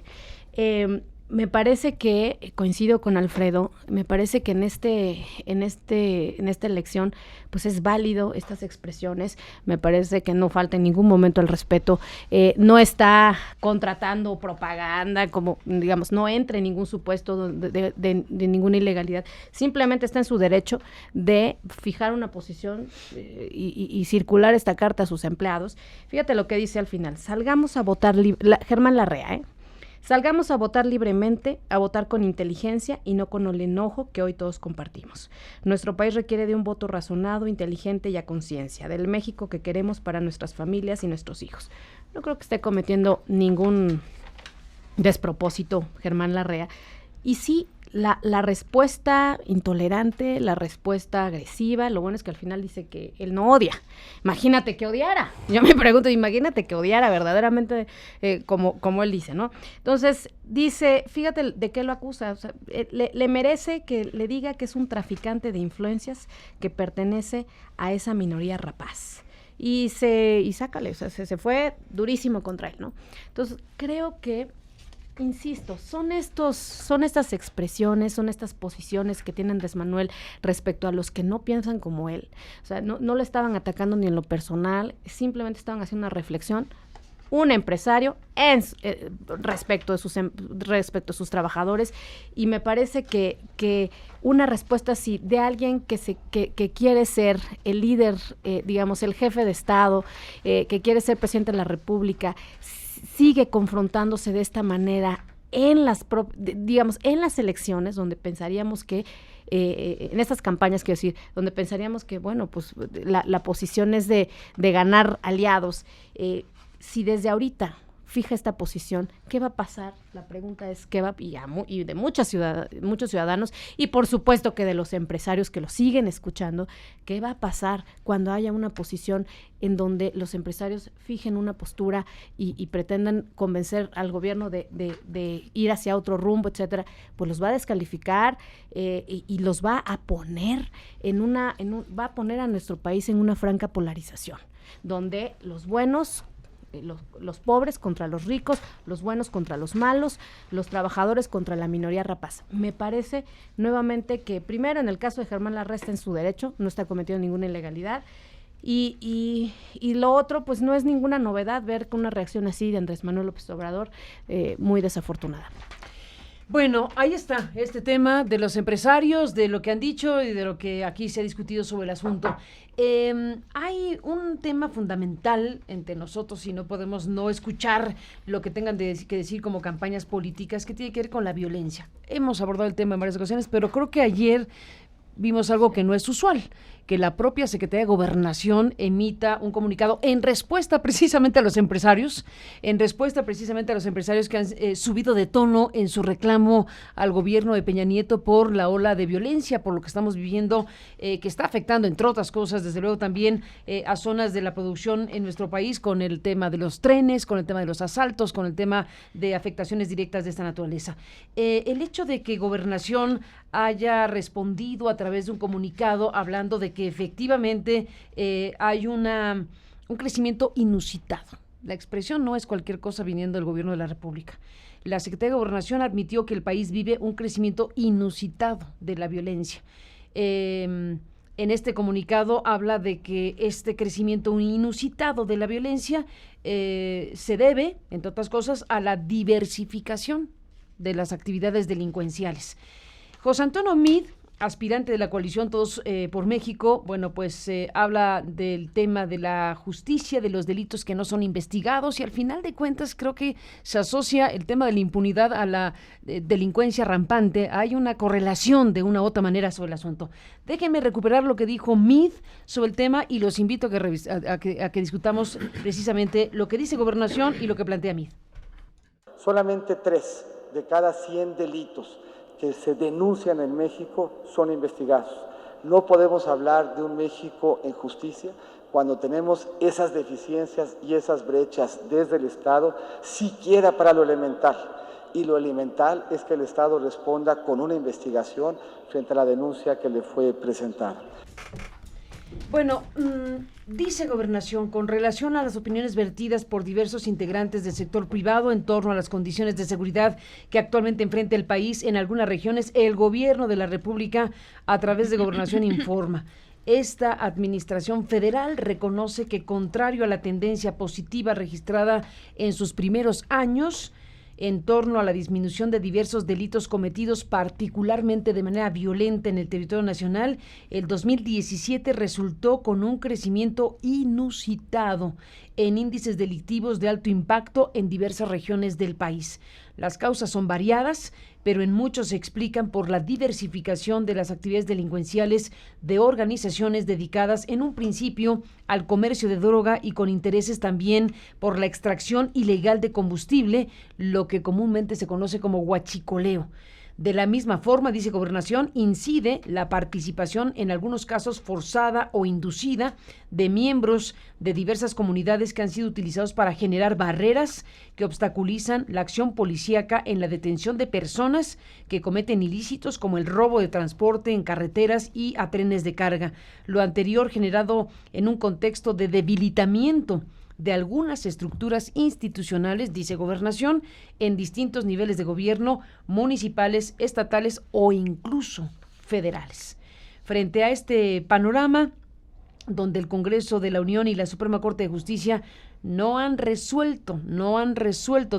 Me parece que, coincido con Alfredo, me parece que en esta elección pues es válido estas expresiones, me parece que no falta en ningún momento el respeto, no está contratando propaganda, como digamos, no entra en ningún supuesto de ninguna ilegalidad, simplemente está en su derecho de fijar una posición y circular esta carta a sus empleados. Fíjate lo que dice al final: salgamos a votar, Germán Larrea, salgamos a votar libremente, a votar con inteligencia y no con el enojo que hoy todos compartimos. Nuestro país requiere de un voto razonado, inteligente y a conciencia, del México que queremos para nuestras familias y nuestros hijos. No creo que esté cometiendo ningún despropósito Germán Larrea. Y sí, la respuesta intolerante, la respuesta agresiva, lo bueno es que al final dice que él no odia. Imagínate que odiara. Yo me pregunto, imagínate que odiara verdaderamente como él dice, ¿no? Entonces, dice, fíjate de qué lo acusa. O sea, le merece que le diga que es un traficante de influencias que pertenece a esa minoría rapaz. Y sácale, o sea, se fue durísimo contra él, ¿no? Entonces, creo que insisto, son estas expresiones, son estas posiciones que tiene Andrés Manuel respecto a los que no piensan como él. O sea, no le estaban atacando ni en lo personal, simplemente estaban haciendo una reflexión. Un empresario respecto a sus trabajadores, y me parece que una respuesta así de alguien que quiere ser el líder, digamos, el jefe de Estado, que quiere ser presidente de la República, sigue confrontándose de esta manera en las elecciones, donde pensaríamos que en estas campañas, quiero decir, donde pensaríamos que, bueno, pues la posición es de ganar aliados. Si desde ahorita fija esta posición, ¿qué va a pasar? La pregunta es ¿qué va? Y de muchos ciudadanos, y por supuesto que de los empresarios que lo siguen escuchando, ¿qué va a pasar cuando haya una posición en donde los empresarios fijen una postura y pretendan convencer al gobierno de ir hacia otro rumbo, etcétera? Pues los va a descalificar y los va a poner va a poner a nuestro país en una franca polarización, donde los buenos, los pobres contra los ricos, los buenos contra los malos, los trabajadores contra la minoría rapaz. Me parece nuevamente que primero, en el caso de Germán Larrea, está en su derecho, no está cometiendo ninguna ilegalidad, y lo otro, pues no es ninguna novedad ver que una reacción así de Andrés Manuel López Obrador, muy desafortunada. Bueno, ahí está este tema de los empresarios, de lo que han dicho y de lo que aquí se ha discutido sobre el asunto. Hay un tema fundamental entre nosotros y no podemos no escuchar lo que tengan que decir como campañas políticas, que tiene que ver con la violencia. Hemos abordado el tema en varias ocasiones, pero creo que ayer vimos algo que no es usual, que la propia Secretaría de Gobernación emita un comunicado en respuesta precisamente a los empresarios, que han subido de tono en su reclamo al gobierno de Peña Nieto por la ola de violencia, por lo que estamos viviendo, que está afectando, entre otras cosas, desde luego también a zonas de la producción en nuestro país, con el tema de los trenes, con el tema de los asaltos, con el tema de afectaciones directas de esta naturaleza. El hecho de que Gobernación haya respondido a través de un comunicado hablando de que efectivamente hay un crecimiento inusitado. La expresión no es cualquier cosa viniendo del gobierno de la República. La Secretaría de Gobernación admitió que el país vive un crecimiento inusitado de la violencia. En este comunicado habla de que este crecimiento inusitado de la violencia se debe, entre otras cosas, a la diversificación de las actividades delincuenciales. José Antonio Meade aspirante de la coalición Todos por México, bueno, pues habla del tema de la justicia, de los delitos que no son investigados y al final de cuentas creo que se asocia el tema de la impunidad a la delincuencia rampante. Hay una correlación de una u otra manera sobre el asunto. Déjenme recuperar lo que dijo Meade sobre el tema y los invito a que discutamos precisamente lo que dice Gobernación y lo que plantea Meade. Solamente 3 de cada 100 delitos que se denuncian en México son investigados. No podemos hablar de un México en justicia cuando tenemos esas deficiencias y esas brechas desde el Estado, siquiera para lo elemental. Y lo elemental es que el Estado responda con una investigación frente a la denuncia que le fue presentada. Bueno, dice Gobernación, con relación a las opiniones vertidas por diversos integrantes del sector privado en torno a las condiciones de seguridad que actualmente enfrenta el país en algunas regiones, el gobierno de la República, a través de Gobernación, informa. Esta administración federal reconoce que, contrario a la tendencia positiva registrada en sus primeros años, en torno a la disminución de diversos delitos cometidos particularmente de manera violenta en el territorio nacional, el 2017 resultó con un crecimiento inusitado en índices delictivos de alto impacto en diversas regiones del país. Las causas son variadas, pero en muchos se explican por la diversificación de las actividades delincuenciales de organizaciones dedicadas en un principio al comercio de droga y con intereses también por la extracción ilegal de combustible, lo que comúnmente se conoce como huachicoleo. De la misma forma, dice Gobernación, incide la participación, en algunos casos forzada o inducida, de miembros de diversas comunidades que han sido utilizados para generar barreras que obstaculizan la acción policíaca en la detención de personas que cometen ilícitos como el robo de transporte en carreteras y a trenes de carga. Lo anterior generado en un contexto de debilitamiento de algunas estructuras institucionales, dice Gobernación, en distintos niveles de gobierno, municipales, estatales o incluso federales. Frente a este panorama, donde el Congreso de la Unión y la Suprema Corte de Justicia no han resuelto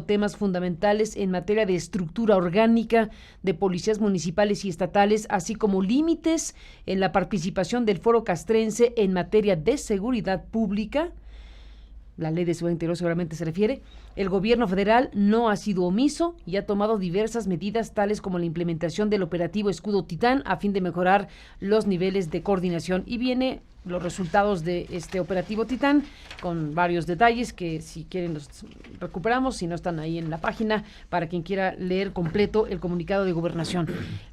temas fundamentales en materia de estructura orgánica de policías municipales y estatales, así como límites en la participación del Foro Castrense en materia de seguridad pública, la ley de seguridad interior seguramente se refiere, el gobierno federal no ha sido omiso y ha tomado diversas medidas tales como la implementación del operativo Escudo Titán a fin de mejorar los niveles de coordinación. Y viene los resultados de este operativo Titán con varios detalles que si quieren los recuperamos, si no están ahí en la página para quien quiera leer completo el comunicado de Gobernación.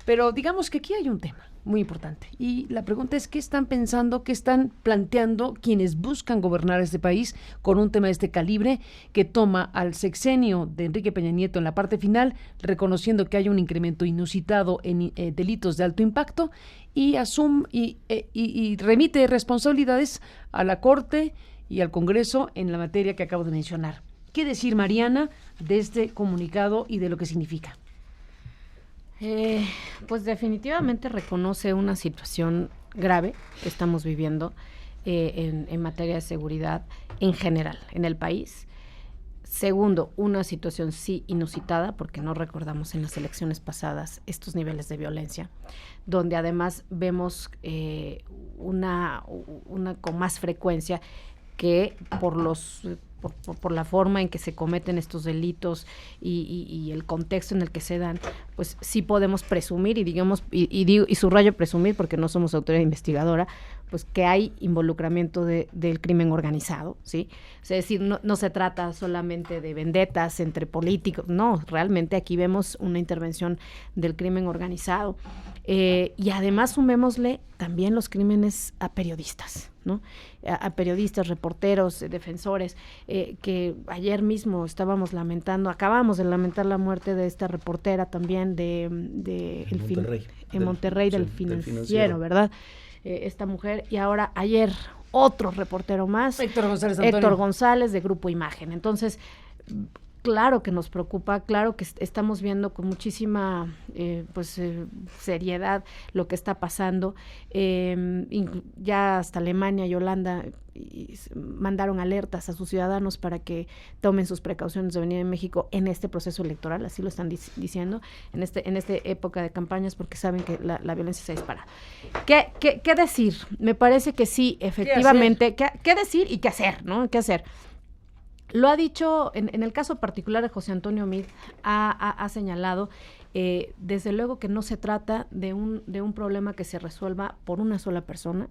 Pero digamos que aquí hay un tema muy importante y la pregunta es ¿qué están pensando, qué están planteando quienes buscan gobernar este país con un tema de este calibre que toma al sexenio de Enrique Peña Nieto en la parte final, reconociendo que hay un incremento inusitado en delitos de alto impacto y remite responsabilidades a la Corte y al Congreso en la materia que acabo de mencionar? ¿Qué decir, Mariana, de este comunicado y de lo que significa? Pues definitivamente reconoce una situación grave que estamos viviendo en materia de seguridad en general en el país. Segundo, una situación sí inusitada, porque no recordamos en las elecciones pasadas estos niveles de violencia, donde además vemos una con más frecuencia que por la forma en que se cometen estos delitos y el contexto en el que se dan, pues sí podemos presumir, y subrayo presumir porque no somos autoridad investigadora, pues que hay involucramiento del crimen organizado, ¿sí? Es decir, no se trata solamente de vendetas entre políticos, no, realmente aquí vemos una intervención del crimen organizado. Y además sumémosle también los crímenes a periodistas, ¿no? A periodistas, reporteros, defensores, que ayer mismo acabamos de lamentar la muerte de esta reportera también en Monterrey del Financiero, ¿verdad? Esta mujer, y ahora ayer otro reportero más, Héctor González de Grupo Imagen. Entonces, claro que nos preocupa, claro que estamos viendo con muchísima seriedad lo que está pasando. Ya hasta Alemania y Holanda mandaron alertas a sus ciudadanos para que tomen sus precauciones de venir a México en este proceso electoral, así lo están diciendo, en esta época de campañas, porque saben que la violencia se dispara. ¿Qué decir? Me parece que sí, efectivamente, ¿qué decir y qué hacer, ¿no? ¿Qué hacer? Lo ha dicho, en el caso particular de José Antonio Meade, ha señalado, desde luego que no se trata de un problema que se resuelva por una sola persona.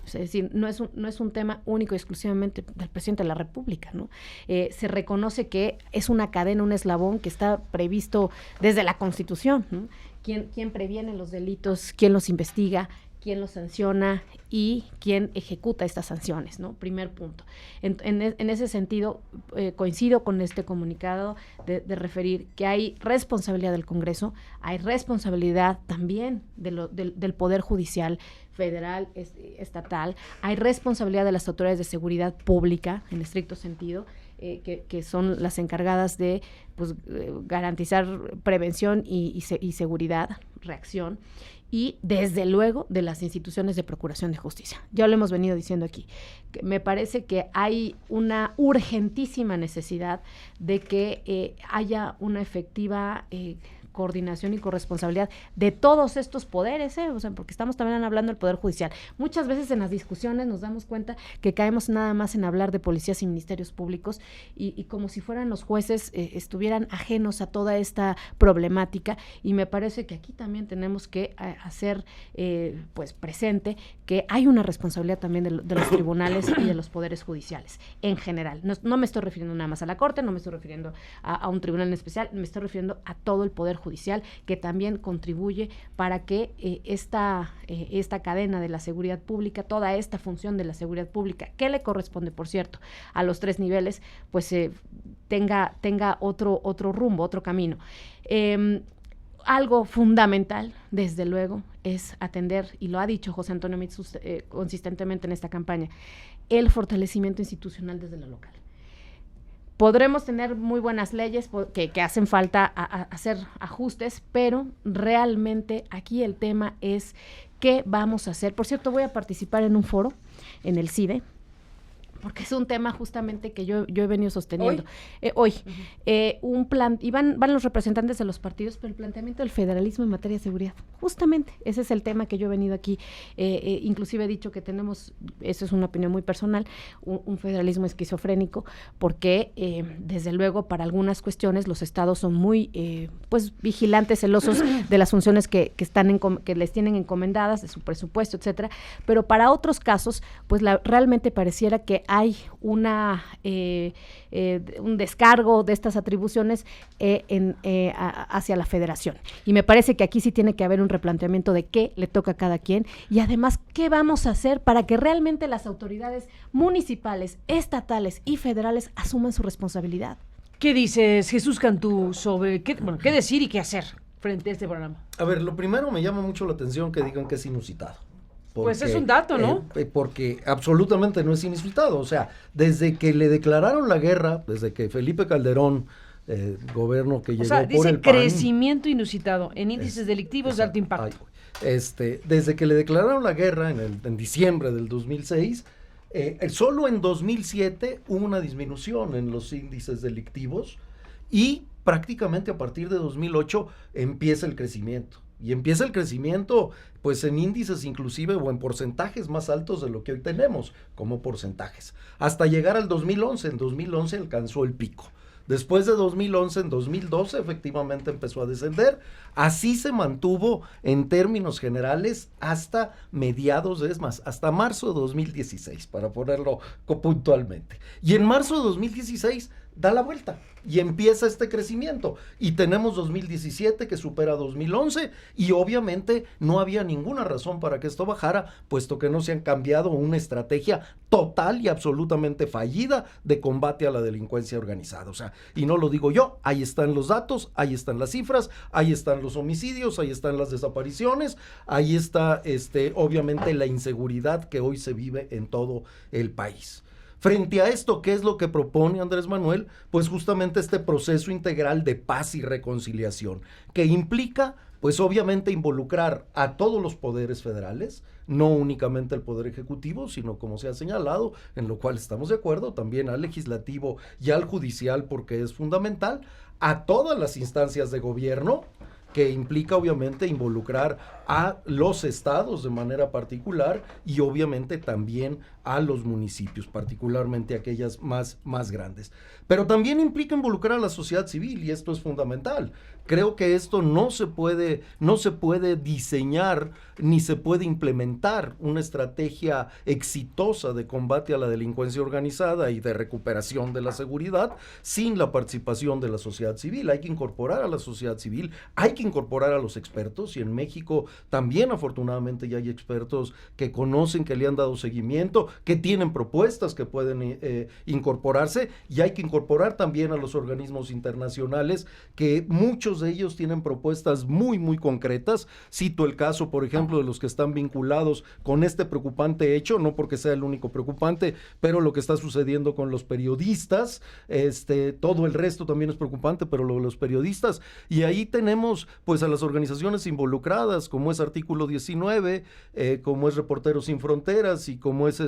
Es decir, no es un tema único y exclusivamente del presidente de la República, ¿no? Se reconoce que es una cadena, un eslabón que está previsto desde la Constitución, ¿no? ¿Quién previene los delitos? ¿Quién los investiga? ¿Quién los sanciona? Y quién ejecuta estas sanciones, ¿no? Primer punto. En ese sentido, coincido con este comunicado de referir que hay responsabilidad del Congreso, hay responsabilidad también del Poder Judicial federal, estatal, hay responsabilidad de las autoridades de seguridad pública, en estricto sentido, que son las encargadas de garantizar prevención y seguridad, reacción, y desde luego de las instituciones de procuración de justicia. Ya lo hemos venido diciendo aquí. Me parece que hay una urgentísima necesidad de que haya una efectiva coordinación y corresponsabilidad de todos estos poderes, porque estamos también hablando del Poder Judicial. Muchas veces en las discusiones nos damos cuenta que caemos nada más en hablar de policías y ministerios públicos y como si fueran los jueces estuvieran ajenos a toda esta problemática, y me parece que aquí también tenemos que hacer presente que hay una responsabilidad también de los tribunales y de los poderes judiciales en general. No me estoy refiriendo nada más a la Corte, no me estoy refiriendo a un tribunal en especial, me estoy refiriendo a todo el Poder Judicial, que también contribuye para que esta cadena de la seguridad pública, toda esta función de la seguridad pública, que le corresponde, por cierto, a los 3 niveles, pues tenga otro rumbo, otro camino. Algo fundamental, desde luego, es atender, y lo ha dicho José Antonio Meade consistentemente en esta campaña, el fortalecimiento institucional desde lo local. Podremos tener muy buenas leyes que hacen falta hacer ajustes, pero realmente aquí el tema es qué vamos a hacer. Por cierto, voy a participar en un foro en el CIDE, porque es un tema justamente que yo he venido sosteniendo. Hoy. Un plan, y van los representantes de los partidos, pero el planteamiento del federalismo en materia de seguridad. Justamente, ese es el tema que yo he venido aquí. Inclusive he dicho que tenemos, eso es una opinión muy personal, un federalismo esquizofrénico, porque desde luego para algunas cuestiones los estados son muy vigilantes, celosos de las funciones que les tienen encomendadas, de su presupuesto, etcétera, pero para otros casos, pues realmente pareciera que hay un descargo de estas atribuciones hacia la federación. Y me parece que aquí sí tiene que haber un replanteamiento de qué le toca a cada quien y además qué vamos a hacer para que realmente las autoridades municipales, estatales y federales asuman su responsabilidad. ¿Qué dices, Jesús Cantú, sobre qué decir y qué hacer frente a este programa? A ver, lo primero, me llama mucho la atención que digan que es inusitado. Porque, pues es un dato, ¿no? Porque absolutamente no es inusitado. O sea, desde que le declararon la guerra, desde que Felipe Calderón, gobierno que llegó por el PAN. O sea, dice crecimiento inusitado en índices delictivos de alto impacto. Desde que le declararon la guerra en diciembre del 2006, solo en 2007 hubo una disminución en los índices delictivos y prácticamente a partir de 2008 empieza el crecimiento. Y empieza el crecimiento pues en índices inclusive o en porcentajes más altos de lo que hoy tenemos como porcentajes, hasta llegar al 2011. En 2011 alcanzó el pico. Después de 2011, en 2012 efectivamente empezó a descender. Así se mantuvo en términos generales hasta hasta marzo de 2016, para ponerlo puntualmente. Y en marzo de 2016 da la vuelta y empieza este crecimiento. Y tenemos 2017 que supera 2011 y obviamente no había ninguna razón para que esto bajara, puesto que no se han cambiado una estrategia total y absolutamente fallida de combate a la delincuencia organizada. O sea, y no lo digo yo, ahí están los datos, ahí están las cifras, ahí están los homicidios, ahí están las desapariciones, ahí está obviamente la inseguridad que hoy se vive en todo el país. Frente a esto, ¿qué es lo que propone Andrés Manuel? Pues justamente este proceso integral de paz y reconciliación, que implica, pues obviamente, involucrar a todos los poderes federales, no únicamente al Poder Ejecutivo, sino, como se ha señalado, en lo cual estamos de acuerdo, también al Legislativo y al Judicial, porque es fundamental, a todas las instancias de gobierno, que implica obviamente involucrar a los estados de manera particular y obviamente también a los municipios, particularmente aquellas más grandes. Pero también implica involucrar a la sociedad civil y esto es fundamental. Creo que esto no se puede diseñar ni se puede implementar una estrategia exitosa de combate a la delincuencia organizada y de recuperación de la seguridad sin la participación de la sociedad civil. Hay que incorporar a la sociedad civil, hay que incorporar a los expertos y en México también afortunadamente ya hay expertos que conocen, que le han dado seguimiento, que tienen propuestas que pueden incorporarse y hay que incorporar también a los organismos internacionales que muchos de ellos tienen propuestas muy concretas. Cito el caso, por ejemplo, de los que están vinculados con este preocupante hecho, no porque sea el único preocupante, pero lo que está sucediendo con los periodistas, todo el resto también es preocupante, pero lo de los periodistas, y ahí tenemos pues a las organizaciones involucradas, como es Artículo 19, como es Reporteros Sin Fronteras y como es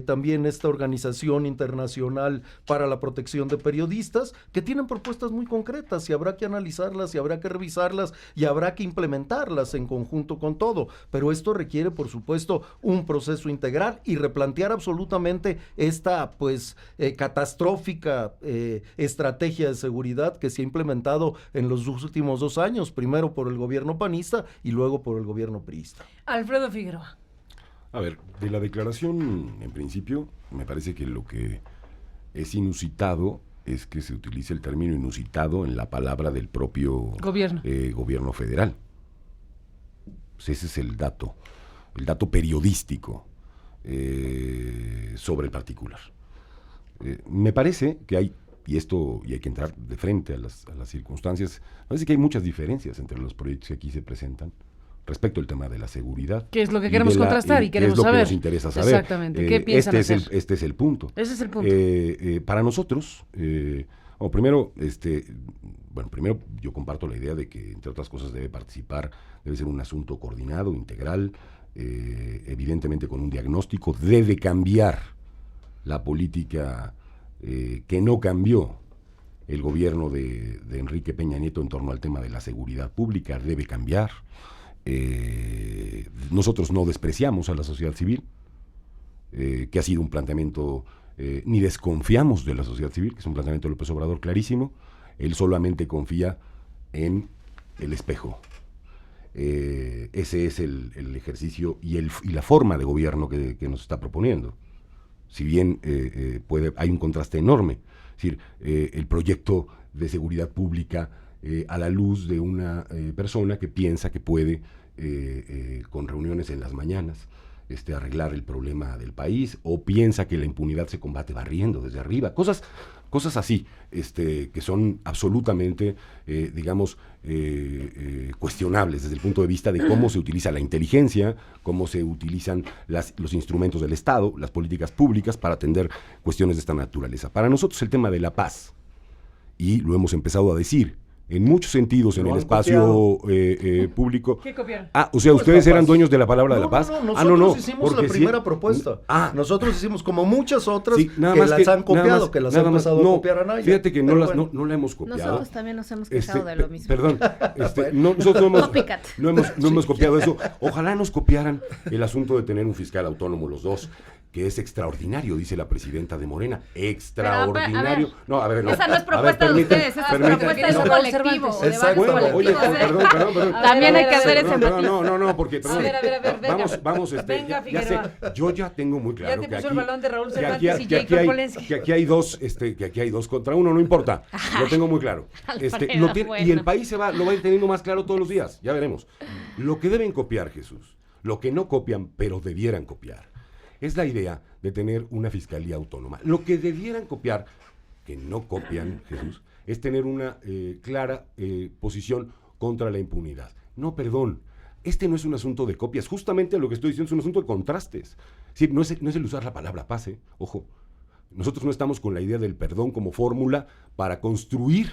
también esta organización internacional para la protección de periodistas, que tienen propuestas muy concretas y habrá que analizarlas y habrá que revisarlas y habrá que implementarlas en conjunto con todo, pero esto requiere por supuesto un proceso integral y replantear absolutamente esta pues catastrófica estrategia de seguridad que se ha implementado en los últimos 2 años, primero por el gobierno panista y luego por el gobierno priista. Alfredo Figueroa. A ver, de la declaración, en principio, me parece que lo que es inusitado es que se utilice el término inusitado en la palabra del propio gobierno federal. Pues ese es el dato periodístico sobre el particular. Me parece que hay, y hay que entrar de frente a las circunstancias, me parece que hay muchas diferencias entre los proyectos que aquí se presentan respecto al tema de la seguridad. ¿Qué es lo que queremos contrastar y queremos saber? ¿Qué es lo que nos interesa saber? Exactamente. ¿Qué piensan hacer? Este es el punto. Ese es el punto. Para nosotros, primero yo comparto la idea de que, entre otras cosas, debe ser un asunto coordinado, integral, evidentemente con un diagnóstico, debe cambiar la política que no cambió el gobierno de Enrique Peña Nieto en torno al tema de la seguridad pública, debe cambiar. Nosotros no despreciamos a la sociedad civil, que ha sido un planteamiento, ni desconfiamos de la sociedad civil, que es un planteamiento de López Obrador clarísimo. Él solamente confía en el espejo. Ese es el ejercicio y la forma de gobierno que nos está proponiendo. Si bien hay un contraste enorme, es decir, el proyecto de seguridad pública a la luz de una persona que piensa que puede, con reuniones en las mañanas, arreglar el problema del país, o piensa que la impunidad se combate barriendo desde arriba, cosas así, que son absolutamente, cuestionables desde el punto de vista de cómo se utiliza la inteligencia, cómo se utilizan los instrumentos del Estado, las políticas públicas para atender cuestiones de esta naturaleza. Para nosotros el tema de la paz, y lo hemos empezado a decir, en muchos sentidos en el espacio público. ¿Qué copiaron? O sea, ustedes eran dueños de la palabra de la paz. Nosotros hicimos la primera propuesta. Nosotros hicimos como muchas otras que las han copiado, que las han empezado a copiar a nadie. Fíjate que no la hemos copiado. Nosotros también nos hemos quejado de lo mismo. Perdón, nosotros no hemos copiado eso. Ojalá nos copiaran el asunto de tener un fiscal autónomo los dos, que es extraordinario, dice la presidenta de Morena. Extraordinario. Esa no es propuesta de ustedes, esa es propuesta de un colectivo. Oye, perdón. También hay que hacer ese matiz. No, porque perdón. A ver, vamos, venga, ya sé, yo ya tengo muy claro ya te que puso aquí, el balón de Raúl Cervantes y Jacob Polensky. que aquí hay dos contra uno, no importa. Lo tengo muy claro. Y el país lo va a ir teniendo más claro todos los días, ya veremos. Lo que deben copiar, Jesús, lo que no copian, pero debieran copiar, es la idea de tener una fiscalía autónoma. Lo que debieran copiar, que no copian, Jesús, es tener una clara posición contra la impunidad. No, perdón, no es un asunto de copias. Justamente lo que estoy diciendo es un asunto de contrastes. Sí, no es el usar la palabra paz, ojo. Nosotros no estamos con la idea del perdón como fórmula para construir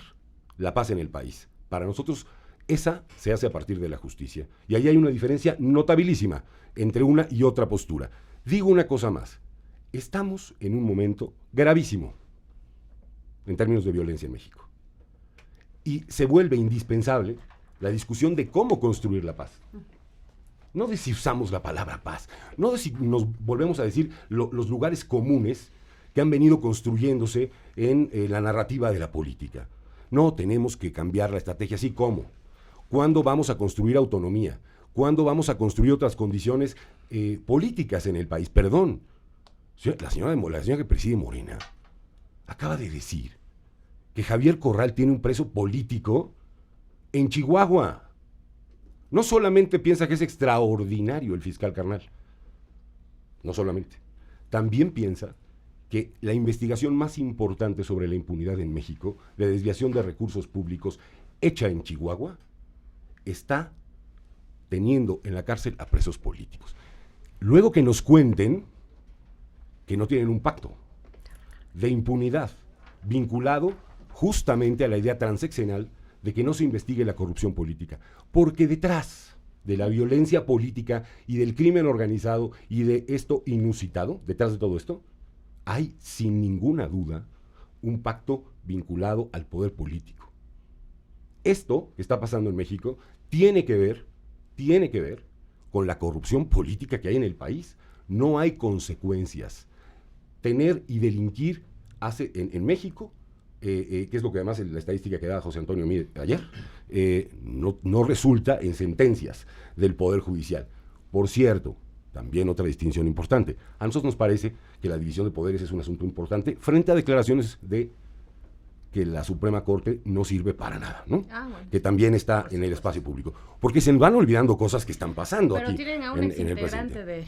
la paz en el país. Para nosotros esa se hace a partir de la justicia. Y ahí hay una diferencia notabilísima entre una y otra postura. Digo una cosa más. Estamos en un momento gravísimo en términos de violencia en México. Y se vuelve indispensable la discusión de cómo construir la paz. No de si usamos la palabra paz, no de si nos volvemos a decir los lugares comunes que han venido construyéndose en la narrativa de la política. No, tenemos que cambiar la estrategia. ¿Así cómo? ¿Cuándo vamos a construir autonomía? ¿Cuándo vamos a construir otras condiciones políticas en el país? Perdón, la señora que preside Morena acaba de decir que Javier Corral tiene un preso político en Chihuahua. No solamente piensa que es extraordinario el fiscal Carnal, no solamente, también piensa que la investigación más importante sobre la impunidad en México, de desviación de recursos públicos, hecha en Chihuahua, está teniendo en la cárcel a presos políticos. Luego que nos cuenten que no tienen un pacto de impunidad vinculado justamente a la idea transeccional de que no se investigue la corrupción política, porque detrás de la violencia política y del crimen organizado y de esto inusitado, detrás de todo esto, hay sin ninguna duda un pacto vinculado al poder político. Esto que está pasando en México tiene que ver con la corrupción política que hay en el país. No hay consecuencias. Tener y delinquir hace en México, que es lo que además la estadística que daba José Antonio Mide ayer, no resulta en sentencias del Poder Judicial. Por cierto, también otra distinción importante. A nosotros nos parece que la división de poderes es un asunto importante frente a declaraciones de que la Suprema Corte no sirve para nada, ¿no? Bueno. Que también está en el espacio público. Porque se van olvidando cosas que están pasando Pero aquí tienen a un en el exintegrante presente. de...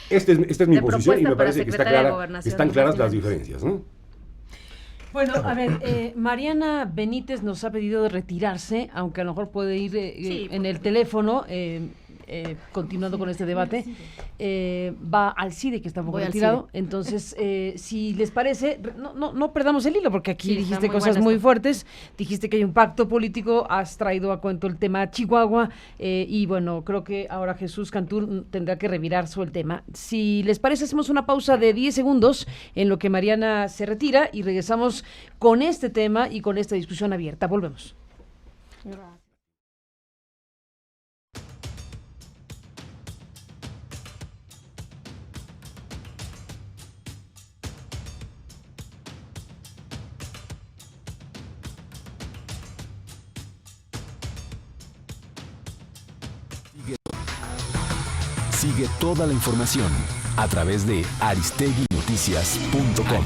Esta es mi de posición y me propuesta para parece que secretaria de están Gobernación, claras las Martínez. diferencias, ¿no? Bueno, a ver, Mariana Benítez nos ha pedido retirarse, aunque a lo mejor puede ir en el teléfono, continuando con este debate. Va al CIDE, que está un poco Voy al retirado. CIDE. Entonces, si les parece, no perdamos el hilo, porque aquí Sí, dijiste está muy cosas bueno muy esto. fuertes, dijiste que hay un pacto político, has traído a cuento el tema Chihuahua, y bueno, creo que ahora Jesús Cantú tendrá que revirar sobre el tema. Si les parece, hacemos una pausa de 10 segundos en lo que Mariana se retira y regresamos con este tema y con esta discusión abierta. Volvemos. Sigue toda la información a través de aristeguinoticias.com.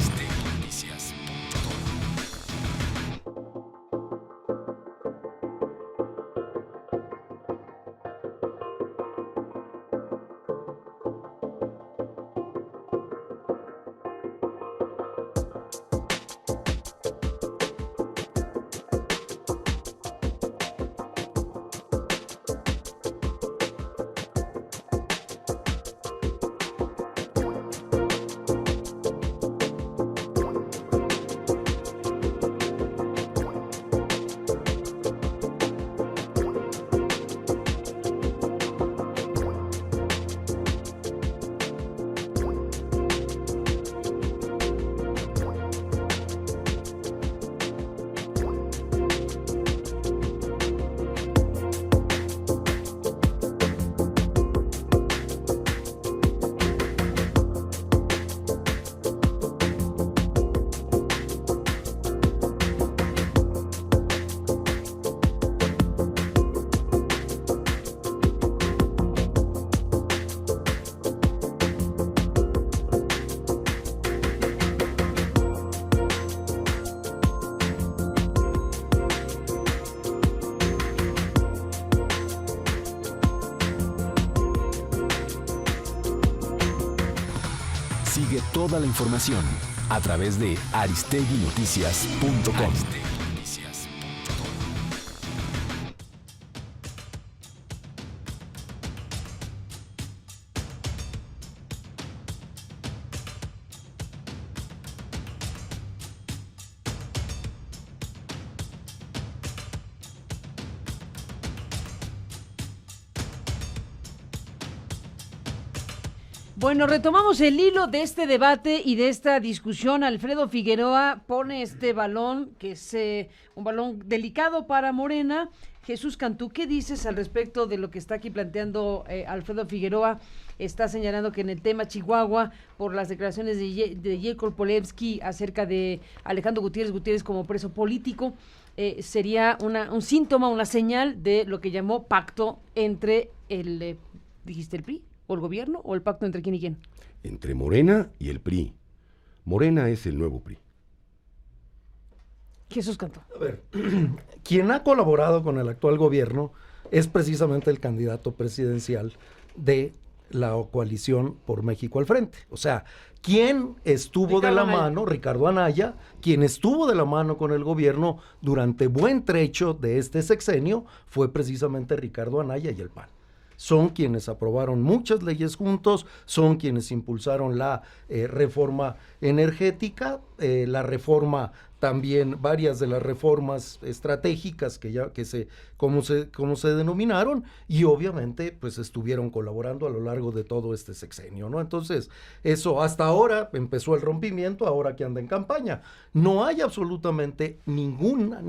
Sigue toda la información a través de aristeguinoticias.com. Bueno, retomamos el hilo de este debate y de esta discusión. Alfredo Figueroa pone este balón, que es un balón delicado para Morena. Jesús Cantú, ¿qué dices al respecto de lo que está aquí planteando Alfredo Figueroa? Está señalando que en el tema Chihuahua, por las declaraciones de Jacob Polensky acerca de Alejandro Gutiérrez como preso político, sería un síntoma, una señal de lo que llamó pacto entre ¿dijiste el PRI? ¿O el gobierno? ¿O el pacto entre quién y quién? Entre Morena y el PRI. Morena es el nuevo PRI. Jesús Cantú. A ver, quien ha colaborado con el actual gobierno es precisamente el candidato presidencial de la coalición por México al frente. O sea, quien estuvo de la mano, Ricardo Anaya, quien estuvo de la mano con el gobierno durante buen trecho de este sexenio, fue precisamente Ricardo Anaya y el PAN. Son quienes aprobaron muchas leyes juntos, son quienes impulsaron la reforma energética, la reforma también, varias de las reformas estratégicas como se denominaron, y obviamente pues estuvieron colaborando a lo largo de todo este sexenio, ¿no? Entonces, eso hasta ahora empezó el rompimiento, ahora que anda en campaña. No hay absolutamente ninguna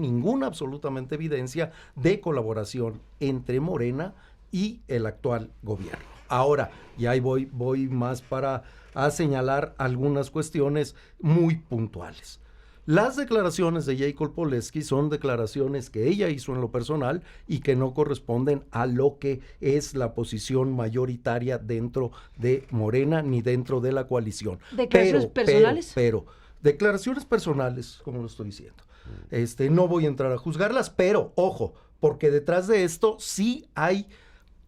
absolutamente evidencia de colaboración entre Morena y el actual gobierno. Ahora, y ahí voy más para señalar algunas cuestiones muy puntuales. Las declaraciones de Jacob Polensky son declaraciones que ella hizo en lo personal y que no corresponden a lo que es la posición mayoritaria dentro de Morena ni dentro de la coalición. ¿Declaraciones personales? Pero declaraciones personales, como lo estoy diciendo. No voy a entrar a juzgarlas, pero ojo, porque detrás de esto sí hay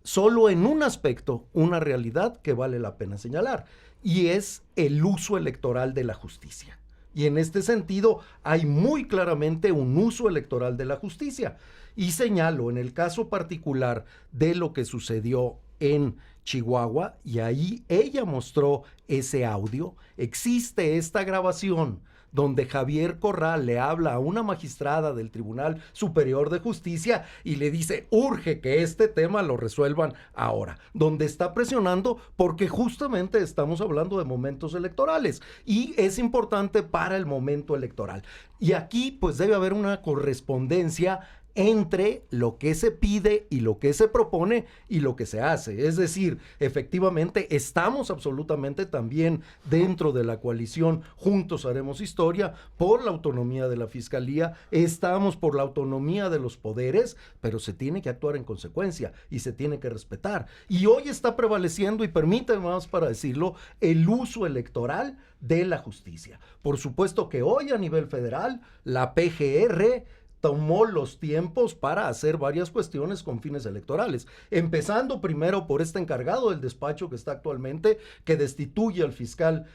solo en un aspecto una realidad que vale la pena señalar, y es el uso electoral de la justicia. Y en este sentido hay muy claramente un uso electoral de la justicia. Y señalo en el caso particular de lo que sucedió en Chihuahua, y ahí ella mostró ese audio, existe esta grabación donde Javier Corral le habla a una magistrada del Tribunal Superior de Justicia y le dice, urge que este tema lo resuelvan ahora, donde está presionando porque justamente estamos hablando de momentos electorales y es importante para el momento electoral. Y aquí pues debe haber una correspondencia entre lo que se pide y lo que se propone y lo que se hace. Es decir, efectivamente estamos absolutamente también dentro de la coalición Juntos Haremos Historia por la autonomía de la Fiscalía, estamos por la autonomía de los poderes, pero se tiene que actuar en consecuencia y se tiene que respetar. Y hoy está prevaleciendo, y permítanme más para decirlo, el uso electoral de la justicia. Por supuesto que hoy a nivel federal, la PGR tomó los tiempos para hacer varias cuestiones con fines electorales, empezando primero por este encargado del despacho que está actualmente, que destituye al fiscal,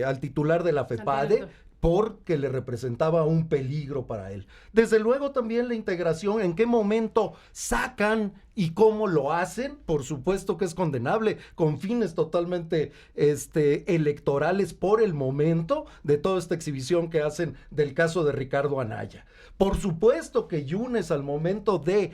al titular de la FEPADE, porque le representaba un peligro para él. Desde luego también la integración, en qué momento sacan y cómo lo hacen, por supuesto que es condenable, con fines totalmente electorales por el momento de toda esta exhibición que hacen del caso de Ricardo Anaya. Por supuesto que Yunes, al momento de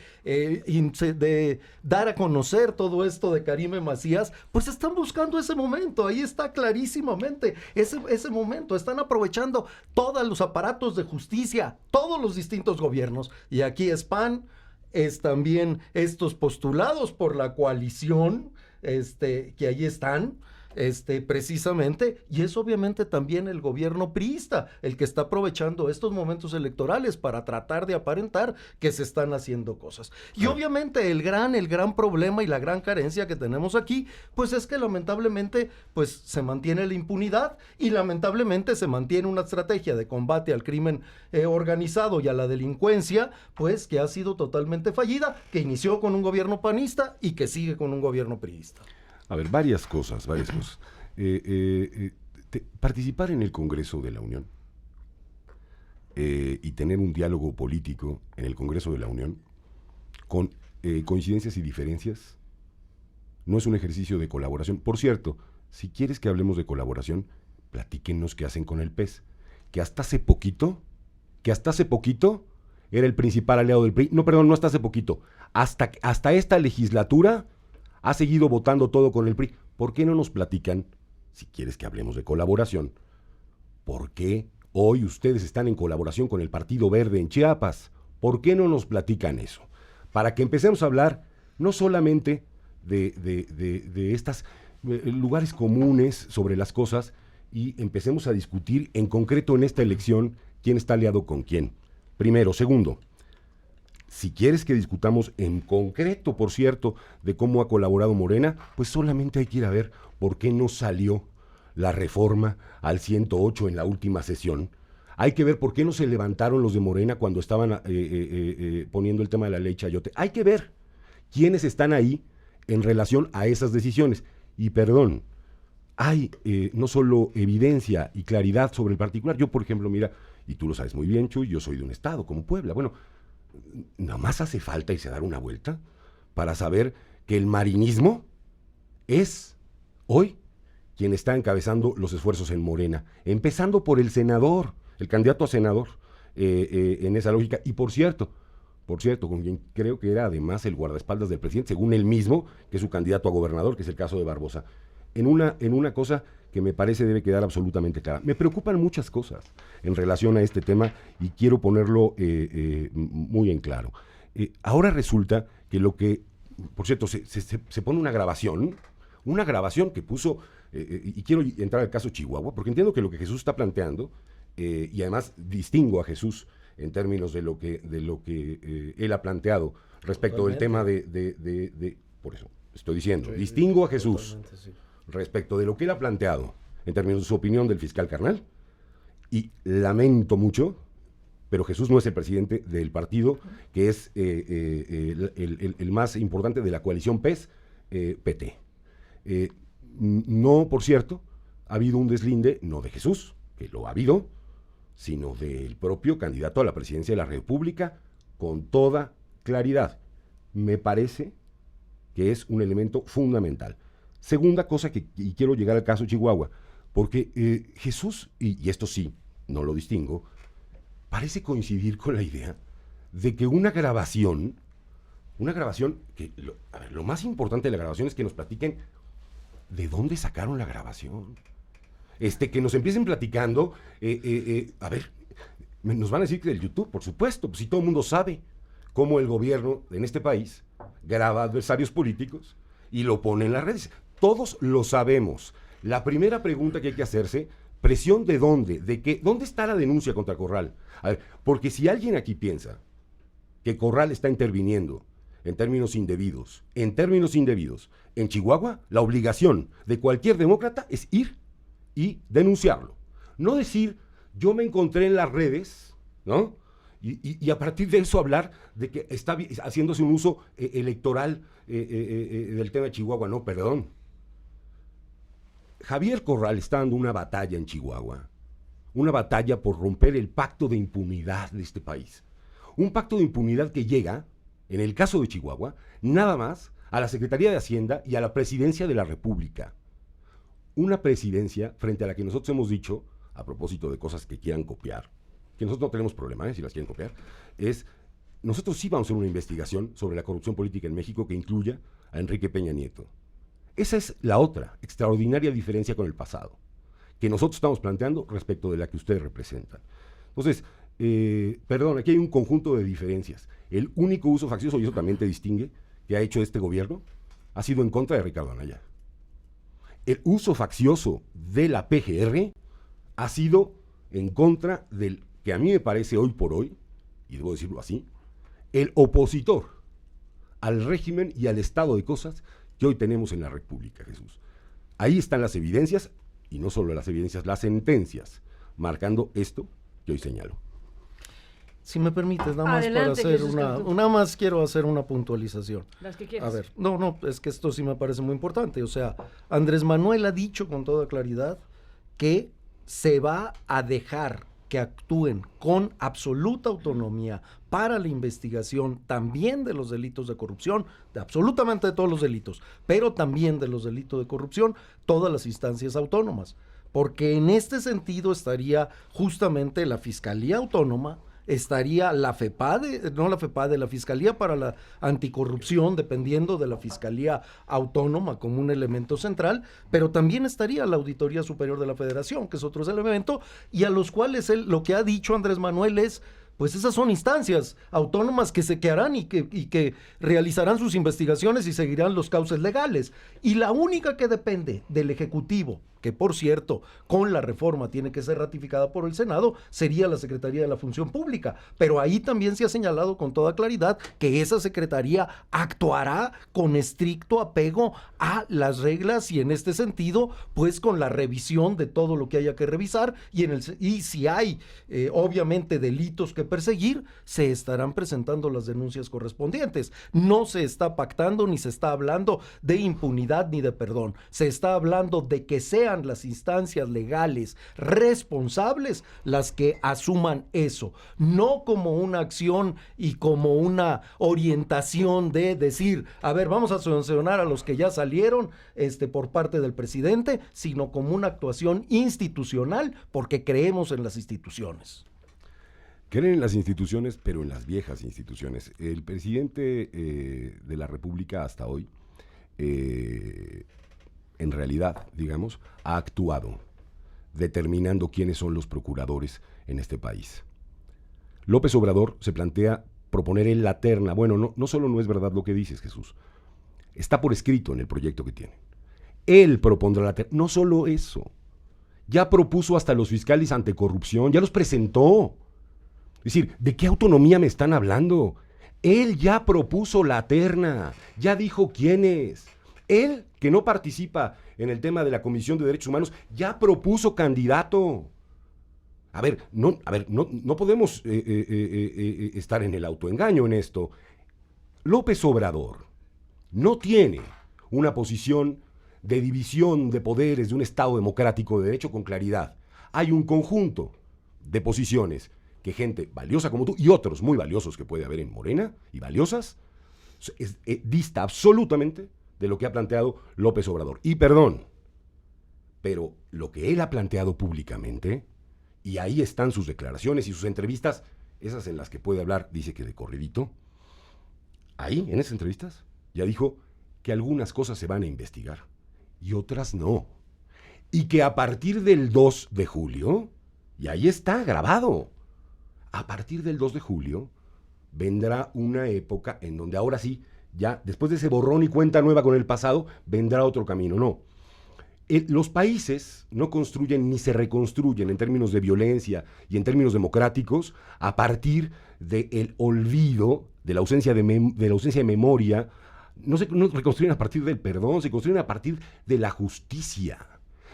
dar a conocer todo esto de Karime Macías, pues están buscando ese momento, ahí está clarísimamente ese momento, están aprovechando todos los aparatos de justicia, todos los distintos gobiernos, y aquí es PAN, es también estos postulados por la coalición, que ahí están, precisamente, y es obviamente también el gobierno priista el que está aprovechando estos momentos electorales para tratar de aparentar que se están haciendo cosas. Y obviamente el gran problema y la gran carencia que tenemos aquí, pues es que lamentablemente pues se mantiene la impunidad y lamentablemente se mantiene una estrategia de combate al crimen organizado y a la delincuencia, pues que ha sido totalmente fallida, que inició con un gobierno panista y que sigue con un gobierno priista. A ver, varias cosas. Participar en el Congreso de la Unión y tener un diálogo político en el Congreso de la Unión con coincidencias y diferencias no es un ejercicio de colaboración. Por cierto, si quieres que hablemos de colaboración, platíquenos qué hacen con el PES, que hasta hace poquito era el principal aliado del PRI. No, perdón, no hasta hace poquito. Hasta esta legislatura ha seguido votando todo con el PRI. ¿Por qué no nos platican si quieres que hablemos de colaboración, ¿por qué hoy ustedes están en colaboración con el Partido Verde en Chiapas? ¿Por qué no nos platican eso? Para que empecemos a hablar no solamente de estos lugares comunes sobre las cosas y empecemos a discutir en concreto en esta elección quién está aliado con quién. Primero. Segundo, si quieres que discutamos en concreto, por cierto, de cómo ha colaborado Morena, pues solamente hay que ir a ver por qué no salió la reforma al 108 en la última sesión. Hay que ver por qué no se levantaron los de Morena cuando estaban poniendo el tema de la ley Chayote. Hay que ver quiénes están ahí en relación a esas decisiones. Y perdón, hay no solo evidencia y claridad sobre el particular. Yo, por ejemplo, mira, y tú lo sabes muy bien, Chuy, yo soy de un estado como Puebla. Bueno, nada más hace falta irse a dar una vuelta para saber que el marinismo es hoy quien está encabezando los esfuerzos en Morena, empezando por el senador, el candidato a senador, en esa lógica. Y por cierto, con quien creo que era además el guardaespaldas del presidente, según él mismo, que es su candidato a gobernador, que es el caso de Barbosa. En una cosa que me parece debe quedar absolutamente clara. Me preocupan muchas cosas en relación a este tema y quiero ponerlo muy en claro. Ahora resulta que por cierto, se pone una grabación que puso, y quiero entrar al caso Chihuahua, porque entiendo que lo que Jesús está planteando, y además distingo a Jesús en términos de lo que él ha planteado respecto del tema por eso estoy diciendo, distingo a Jesús respecto de lo que él ha planteado en términos de su opinión del fiscal Carnal, y lamento mucho, pero Jesús no es el presidente del partido que es el más importante de la coalición PES-PT. No, por cierto, ha habido un deslinde, no de Jesús, que lo ha habido, sino del propio candidato a la presidencia de la República, con toda claridad. Me parece que es un elemento fundamental. Segunda cosa, y quiero llegar al caso Chihuahua, porque Jesús, y esto sí, no lo distingo, parece coincidir con la idea de que una grabación, que lo más importante de la grabación es que nos platiquen de dónde sacaron la grabación. Que nos empiecen platicando, a ver, nos van a decir que del YouTube, por supuesto, pues si todo el mundo sabe cómo el gobierno en este país graba adversarios políticos y lo pone en las redes. Todos lo sabemos. La primera pregunta que hay que hacerse, ¿presión de dónde? ¿De qué? ¿Dónde está la denuncia contra Corral? A ver, porque si alguien aquí piensa que Corral está interviniendo en términos indebidos, en Chihuahua, la obligación de cualquier demócrata es ir y denunciarlo. No decir, yo me encontré en las redes, ¿no? Y a partir de eso hablar de que está haciéndose un uso electoral del tema de Chihuahua. No, perdón. Javier Corral está dando una batalla en Chihuahua. Una batalla por romper el pacto de impunidad de este país. Un pacto de impunidad que llega, en el caso de Chihuahua, nada más a la Secretaría de Hacienda y a la Presidencia de la República. Una presidencia frente a la que nosotros hemos dicho, a propósito de cosas que quieran copiar, que nosotros no tenemos problema si las quieren copiar, nosotros sí vamos a hacer una investigación sobre la corrupción política en México que incluya a Enrique Peña Nieto. Esa es la otra extraordinaria diferencia con el pasado, que nosotros estamos planteando respecto de la que ustedes representan. Entonces, perdón, aquí hay un conjunto de diferencias. El único uso faccioso, y eso también te distingue, que ha hecho este gobierno, ha sido en contra de Ricardo Anaya. El uso faccioso de la PGR ha sido en contra del que a mí me parece hoy por hoy, y debo decirlo así, el opositor al régimen y al estado de cosas que hoy tenemos en la República, Jesús. Ahí están las evidencias, y no solo las evidencias, las sentencias, marcando esto que hoy señalo. Si me permites, nada más Adelante, para hacer Jesús nada más quiero hacer una puntualización. Las que quieras. A ver, no, es que esto sí me parece muy importante. O sea, Andrés Manuel ha dicho con toda claridad que se va a dejar que actúen con absoluta autonomía para la investigación también de los delitos de corrupción, de absolutamente de todos los delitos, pero también de los delitos de corrupción, todas las instancias autónomas. Porque en este sentido estaría justamente la Fiscalía Autónoma estaría la FEPADE, no la FEPADE, la Fiscalía para la Anticorrupción, dependiendo de la Fiscalía Autónoma como un elemento central, pero también estaría la Auditoría Superior de la Federación, que es otro elemento, y a los cuales lo que ha dicho Andrés Manuel es, pues esas son instancias autónomas que se quedarán y que realizarán sus investigaciones y seguirán los cauces legales. Y la única que depende del Ejecutivo, que por cierto, con la reforma tiene que ser ratificada por el Senado, sería la Secretaría de la Función Pública. Pero ahí también se ha señalado con toda claridad que esa Secretaría actuará con estricto apego a las reglas y en este sentido, pues con la revisión de todo lo que haya que revisar y si hay obviamente delitos que perseguir, se estarán presentando las denuncias correspondientes. No se está pactando ni se está hablando de impunidad ni de perdón. Se está hablando de que sean las instancias legales responsables las que asuman eso, no como una acción y como una orientación de decir, a ver, vamos a sancionar a los que ya salieron por parte del presidente, sino como una actuación institucional porque creemos en las instituciones. Creen en las instituciones, pero en las viejas instituciones. El presidente de la República hasta hoy, en realidad, digamos, ha actuado determinando quiénes son los procuradores en este país. López Obrador se plantea proponer en la terna. Bueno, no solo no es verdad lo que dices, Jesús. Está por escrito en el proyecto que tiene. Él propondrá la terna. No solo eso. Ya propuso hasta los fiscales anticorrupción, ya los presentó. Es decir, ¿de qué autonomía me están hablando? Él ya propuso la terna, ya dijo quién es. Él, que no participa en el tema de la Comisión de Derechos Humanos, ya propuso candidato. No podemos estar en el autoengaño en esto. López Obrador no tiene una posición de división de poderes de un Estado democrático de derecho con claridad. Hay un conjunto de posiciones que gente valiosa como tú y otros muy valiosos que puede haber en Morena y valiosas, dista absolutamente de lo que ha planteado López Obrador. Y perdón, pero lo que él ha planteado públicamente, y ahí están sus declaraciones y sus entrevistas, esas en las que puede hablar, dice que de corridito, ahí, en esas entrevistas, ya dijo que algunas cosas se van a investigar y otras no. Y que a partir del 2 de julio, y ahí está grabado, a partir del 2 de julio vendrá una época en donde ahora sí, ya después de ese borrón y cuenta nueva con el pasado, vendrá otro camino. No. Los países no construyen ni se reconstruyen en términos de violencia y en términos democráticos a partir del olvido, de la ausencia de memoria. No se reconstruyen a partir del perdón, se construyen a partir de la justicia.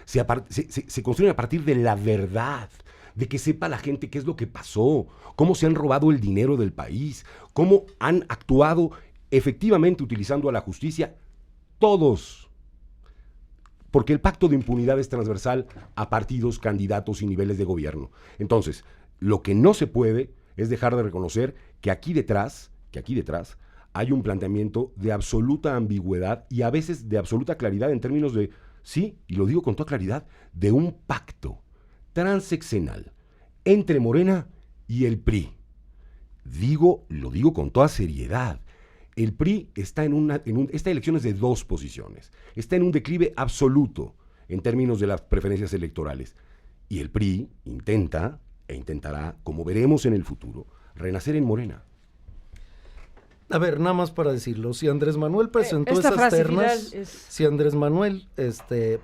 Se construyen a partir de la verdad, de que sepa la gente qué es lo que pasó, cómo se han robado el dinero del país, cómo han actuado efectivamente utilizando a la justicia todos. Porque el pacto de impunidad es transversal a partidos, candidatos y niveles de gobierno. Entonces, lo que no se puede es dejar de reconocer que aquí detrás hay un planteamiento de absoluta ambigüedad y a veces de absoluta claridad en términos de, sí, y lo digo con toda claridad, de un pacto transeccional entre Morena y el PRI. Lo digo con toda seriedad. El PRI está esta elección es de dos posiciones. Está en un declive absoluto en términos de las preferencias electorales. Y el PRI intenta e intentará, como veremos en el futuro, renacer en Morena. A ver, nada más para decirlo, si Andrés Manuel presentó Esta esas frase ternas, final es- si Andrés Manuel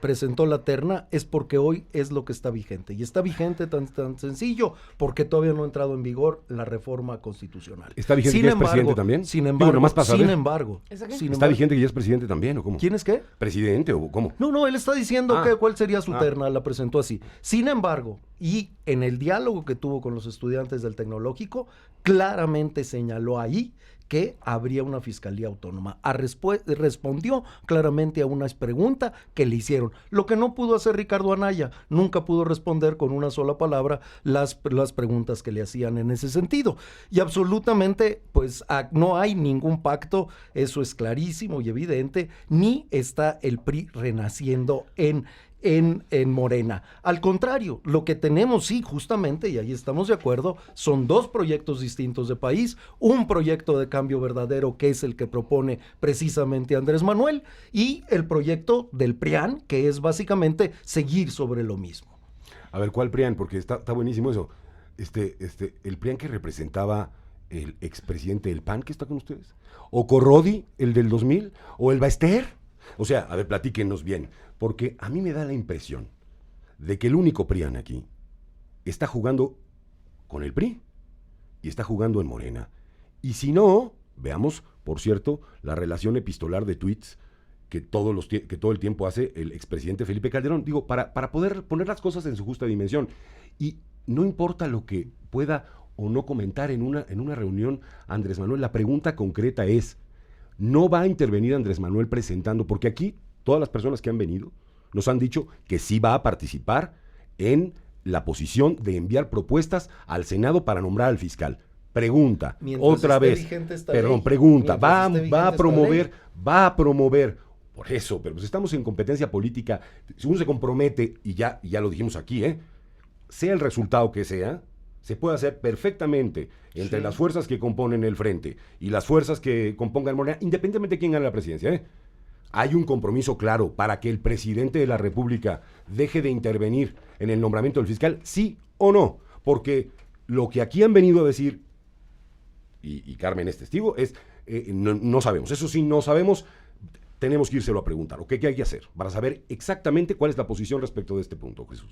presentó la terna, es porque hoy es lo que está vigente. Y está vigente tan sencillo porque todavía no ha entrado en vigor la reforma constitucional. ¿Está vigente que ya es presidente también? Sin Digo, embargo, nomás para saber. sin embargo. ¿Esa qué? ¿Está vigente que ya es presidente también o cómo? ¿Quién es qué? ¿Presidente o cómo? No, él está diciendo cuál sería su terna, la presentó así. Sin embargo, y en el diálogo que tuvo con los estudiantes del Tecnológico, claramente señaló ahí que habría una fiscalía autónoma. Respondió claramente a una pregunta que le hicieron. Lo que no pudo hacer Ricardo Anaya, nunca pudo responder con una sola palabra las preguntas que le hacían en ese sentido. Y absolutamente, pues no hay ningún pacto, eso es clarísimo y evidente, ni está el PRI renaciendo en en Morena. Al contrario, lo que tenemos, sí, justamente, y ahí estamos de acuerdo, son dos proyectos distintos de país, un proyecto de cambio verdadero que es el que propone precisamente Andrés Manuel, y el proyecto del PRIAN, que es básicamente seguir sobre lo mismo. A ver, ¿cuál PRIAN? Porque está buenísimo eso. El PRIAN que representaba el expresidente del PAN que está con ustedes, o Corrodi, el del 2000, o el Baester. O sea, a ver, platíquenos bien, porque a mí me da la impresión de que el único PRIAN aquí está jugando con el PRI y está jugando en Morena. Y si no, veamos, por cierto, la relación epistolar de tweets que todo el tiempo hace el expresidente Felipe Calderón. Digo, para poder poner las cosas en su justa dimensión. Y no importa lo que pueda o no comentar en una reunión Andrés Manuel, la pregunta concreta es, ¿no va a intervenir Andrés Manuel presentando? Porque aquí todas las personas que han venido nos han dicho que sí va a participar en la posición de enviar propuestas al Senado para nombrar al fiscal. Pregunta, Mientras otra esté vez, vigente esta perdón, ley. pregunta, Mientras esté va vigente a esta promover, por eso, pero pues estamos en competencia política, si uno se compromete, y ya lo dijimos aquí, sea el resultado que sea, se puede hacer perfectamente entre las fuerzas que componen el frente y las fuerzas que compongan Morena, independientemente de quién gane la presidencia, Hay un compromiso claro para que el presidente de la República deje de intervenir en el nombramiento del fiscal, sí o no, porque lo que aquí han venido a decir, y Carmen es testigo, es no sabemos, eso sí, no sabemos, tenemos que írselo a preguntar, ¿o qué hay que hacer? Para saber exactamente cuál es la posición respecto de este punto, Jesús.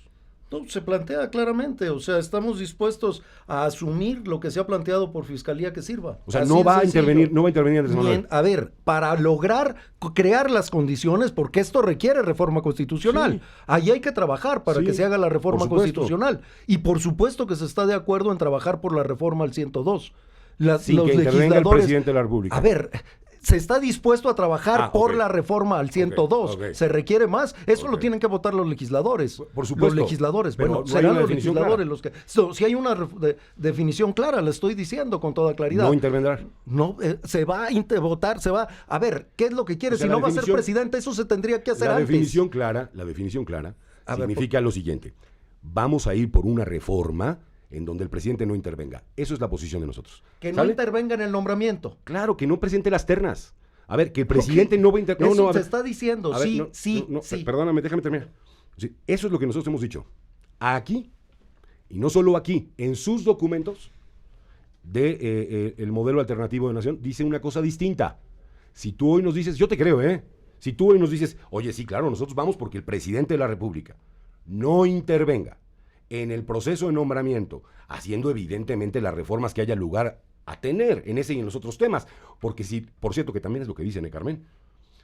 No, se plantea claramente, o sea, estamos dispuestos a asumir lo que se ha planteado por Fiscalía que sirva. O sea, Así no de va a sencillo. intervenir Andrés Manuel. A ver, para lograr crear las condiciones, porque esto requiere reforma constitucional. Sí. Ahí hay que trabajar para Sí, que se haga la reforma por supuesto. constitucional. Y por supuesto que se está de acuerdo en trabajar por la reforma al 102. Sin los que intervenga el presidente de la República. A ver, se está dispuesto a trabajar por la reforma al 102. ok. Se requiere más. Eso lo tienen que votar los legisladores. Por supuesto. Los legisladores. Pero Bueno, no hay serán una los definición legisladores clara. los que... si hay una definición clara, le estoy diciendo con toda claridad. No intervendrá. No, se va a votar, se va... A ver, ¿qué es lo que quiere? O sea, si la no va a ser definición- presidente, eso se tendría que hacer La antes. definición clara A ver, significa lo siguiente: vamos a ir por una reforma en donde el presidente no intervenga. Eso es la posición de nosotros. Que no ¿Sale? intervenga en el nombramiento. Claro, que no presente las ternas. A ver, que el presidente no va a intervenir. Eso a se ver. está diciendo, A ver, sí, no, sí, no, sí. Perdóname, déjame terminar. Sí, eso es lo que nosotros hemos dicho. Aquí, y no solo aquí, en sus documentos de el modelo alternativo de nación, dice una cosa distinta. Si tú hoy nos dices, yo te creo, si tú hoy nos dices, oye, sí, claro, nosotros vamos porque el presidente de la República no intervenga en el proceso de nombramiento, haciendo evidentemente las reformas que haya lugar a tener en ese y en los otros temas, porque si, por cierto, que también es lo que dicen, Carmen,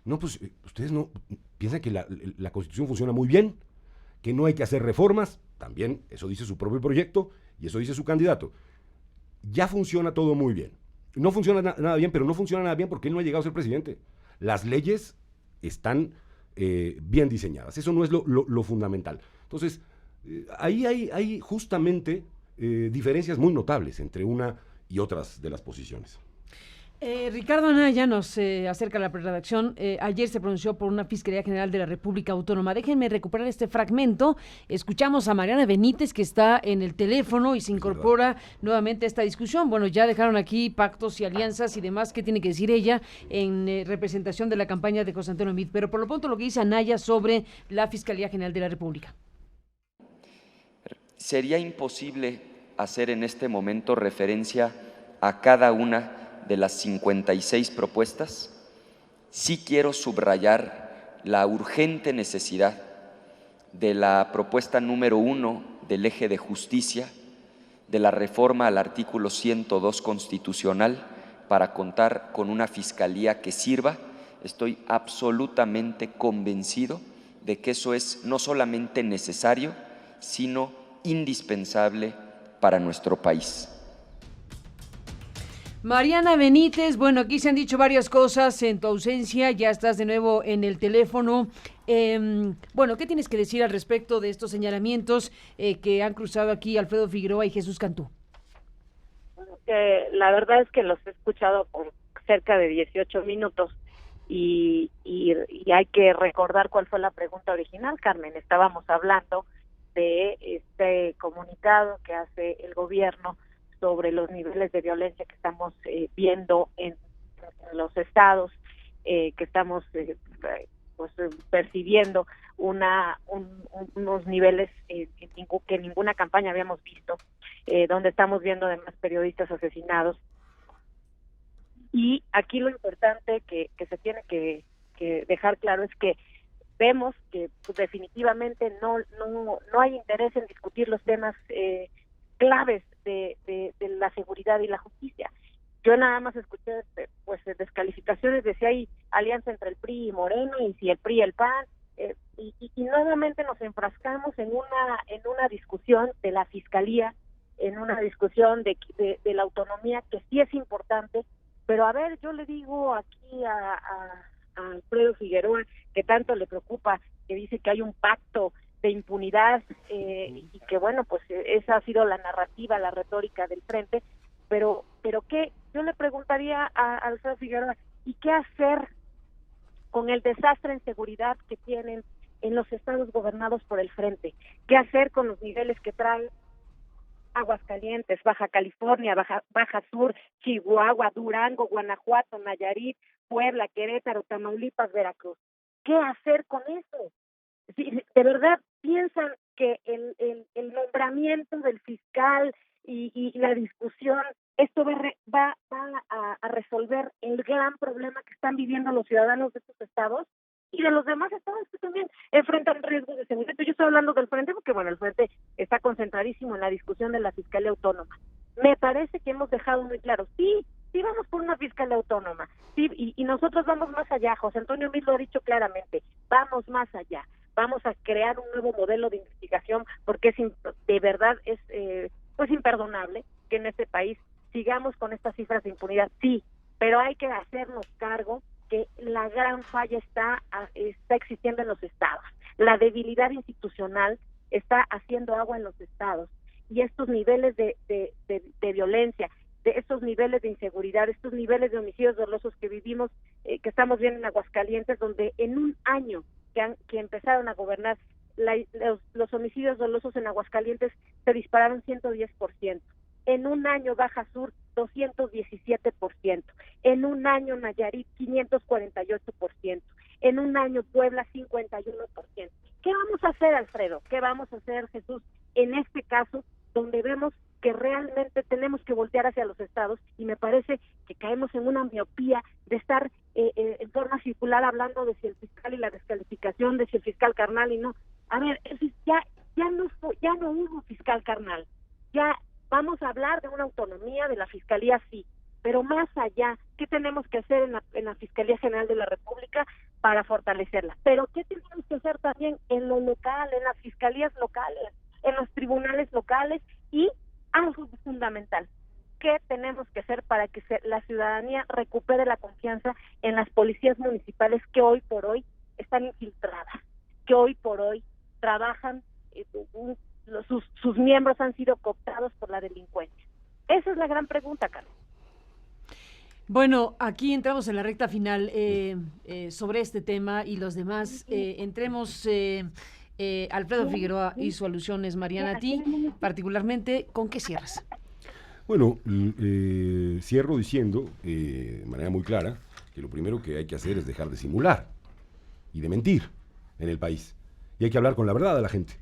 no, pues ustedes no piensan que la Constitución funciona muy bien, que no hay que hacer reformas, también eso dice su propio proyecto y eso dice su candidato. Ya funciona todo muy bien. No funciona nada bien, pero no funciona nada bien porque él no ha llegado a ser presidente. Las leyes están bien diseñadas, eso no es lo fundamental. Entonces, ahí hay justamente diferencias muy notables entre una y otras de las posiciones. Ricardo Anaya nos acerca a la redacción. Ayer se pronunció por una Fiscalía General de la República Autónoma. Déjenme recuperar este fragmento. Escuchamos a Mariana Benítez, que está en el teléfono y se incorpora nuevamente a esta discusión. Bueno, ya dejaron aquí pactos y alianzas y demás. ¿Qué tiene que decir ella en representación de la campaña de José Antonio Meade? Pero por lo pronto lo que dice Anaya sobre la Fiscalía General de la República. Sería imposible hacer en este momento referencia a cada una de las 56 propuestas. Sí quiero subrayar la urgente necesidad de la propuesta número 1 del eje de justicia, de la reforma al artículo 102 constitucional para contar con una fiscalía que sirva. Estoy absolutamente convencido de que eso es no solamente necesario, sino indispensable para nuestro país. Mariana Benítez, bueno, aquí se han dicho varias cosas en tu ausencia, ya estás de nuevo en el teléfono. Bueno, ¿qué tienes que decir al respecto de estos señalamientos que han cruzado aquí Alfredo Figueroa y Jesús Cantú? Bueno, que la verdad es que los he escuchado por cerca de 18 minutos y hay que recordar cuál fue la pregunta original, Carmen. Estábamos hablando de este comunicado que hace el gobierno sobre los niveles de violencia que estamos viendo en los estados, que estamos pues percibiendo unos niveles que ninguna campaña habíamos visto, donde estamos viendo además periodistas asesinados. Y aquí lo importante que se tiene que dejar claro es que vemos que pues, definitivamente no hay interés en discutir los temas claves de la seguridad y la justicia. Yo nada más escuché pues descalificaciones de si hay alianza entre el PRI y Morena y si el PRI y el PAN, y nuevamente nos enfrascamos en una discusión de la fiscalía, en una discusión de la autonomía, que sí es importante. Pero a ver, yo le digo aquí a Alfredo Figueroa, que tanto le preocupa, que dice que hay un pacto de impunidad, y que bueno, pues esa ha sido la narrativa, la retórica del frente, pero ¿qué? Yo le preguntaría a Alfredo Figueroa, ¿y qué hacer con el desastre en seguridad que tienen en los estados gobernados por el frente? ¿Qué hacer con los niveles que traen Aguascalientes, Baja California, Baja Sur, Chihuahua, Durango, Guanajuato, Nayarit, Puebla, Querétaro, Tamaulipas, Veracruz? ¿Qué hacer con eso? Si de verdad piensan que el nombramiento del fiscal y la discusión, esto va a resolver el gran problema que están viviendo los ciudadanos de estos estados y de los demás estados que también enfrentan riesgos de seguridad? Yo estoy hablando del frente porque, bueno, el frente está concentradísimo en la discusión de la Fiscalía Autónoma. Me parece que hemos dejado muy claro, sí vamos por una Fiscalía Autónoma, sí, y nosotros vamos más allá. José Antonio Meade lo ha dicho claramente, vamos más allá, vamos a crear un nuevo modelo de investigación, porque de verdad es pues imperdonable que en este país sigamos con estas cifras de impunidad, sí, pero hay que hacernos cargo que la gran falla está existiendo en los estados. La debilidad institucional está haciendo agua en los estados, y estos niveles de violencia, de estos niveles de inseguridad, estos niveles de homicidios dolosos que vivimos, que estamos viendo en Aguascalientes, donde en un año que empezaron a gobernar, los homicidios dolosos en Aguascalientes se dispararon 110%. En un año Baja Sur 217%, en un año Nayarit 548%, en un año Puebla 51%. ¿Qué vamos a hacer, Alfredo? ¿Qué vamos a hacer, Jesús, en este caso donde vemos que realmente tenemos que voltear hacia los estados? Y me parece que caemos en una miopía de estar en forma circular hablando de si el fiscal y la descalificación, de si el fiscal carnal y no. A ver, ya no hubo fiscal carnal, ya vamos a hablar de una autonomía de la Fiscalía, sí, pero más allá, ¿qué tenemos que hacer en la Fiscalía General de la República para fortalecerla? Pero ¿qué tenemos que hacer también en lo local, en las fiscalías locales, en los tribunales locales? Y algo fundamental, ¿qué tenemos que hacer para que la ciudadanía recupere la confianza en las policías municipales que hoy por hoy están infiltradas, que hoy por hoy trabajan, sus miembros han sido cooptados por la delincuencia? Esa es la gran pregunta, Carlos. Bueno, aquí entramos en la recta final sobre este tema y los demás. Entremos, Alfredo Figueroa hizo alusiones, Mariana, a ti particularmente, ¿con qué cierras? Bueno, cierro diciendo de manera muy clara que lo primero que hay que hacer es dejar de simular y de mentir en el país. Y hay que hablar con la verdad a la gente.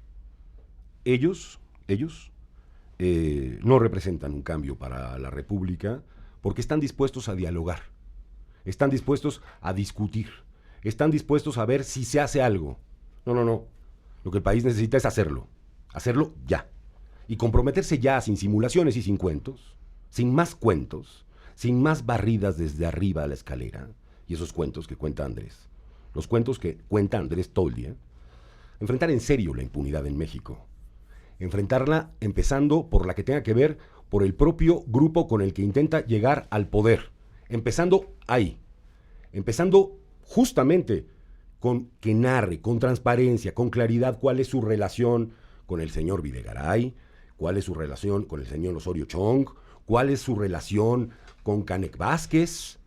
Ellos no representan un cambio para la República porque están dispuestos a dialogar, están dispuestos a discutir, están dispuestos a ver si se hace algo. No. Lo que el país necesita es hacerlo ya. Y comprometerse ya, sin simulaciones y sin cuentos, sin más cuentos, sin más barridas desde arriba a la escalera, y esos cuentos que cuenta Andrés, los cuentos que cuenta Andrés todo el día. Enfrentar en serio la impunidad en México. Enfrentarla empezando por la que tenga que ver por el propio grupo con el que intenta llegar al poder. Empezando ahí. Empezando justamente con que narre, con transparencia, con claridad cuál es su relación con el señor Videgaray, cuál es su relación con el señor Osorio Chong, cuál es su relación con Canek Vázquez.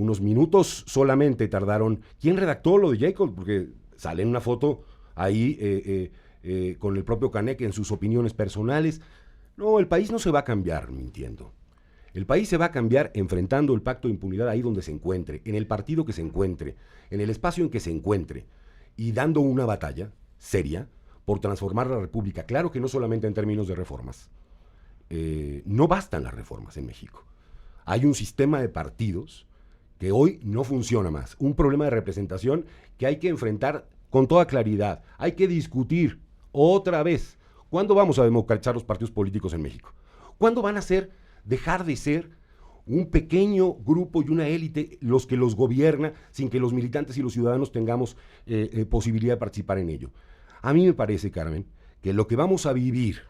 unos minutos solamente tardaron. ¿Quién redactó lo de Jacob? Porque sale en una foto ahí con el propio Canek en sus opiniones personales. No, el país no se va a cambiar mintiendo. El país se va a cambiar enfrentando el pacto de impunidad ahí donde se encuentre, en el partido que se encuentre, en el espacio en que se encuentre, y dando una batalla seria por transformar la República. Claro que no solamente en términos de reformas. No bastan las reformas en México. Hay un sistema de partidos que hoy no funciona más. Un problema de representación que hay que enfrentar con toda claridad. Hay que discutir otra vez. ¿Cuándo vamos a democratizar los partidos políticos en México? ¿Cuándo van a dejar de ser un pequeño grupo y una élite los que los gobierna sin que los militantes y los ciudadanos tengamos posibilidad de participar en ello? A mí me parece, Carmen, que lo que vamos a vivir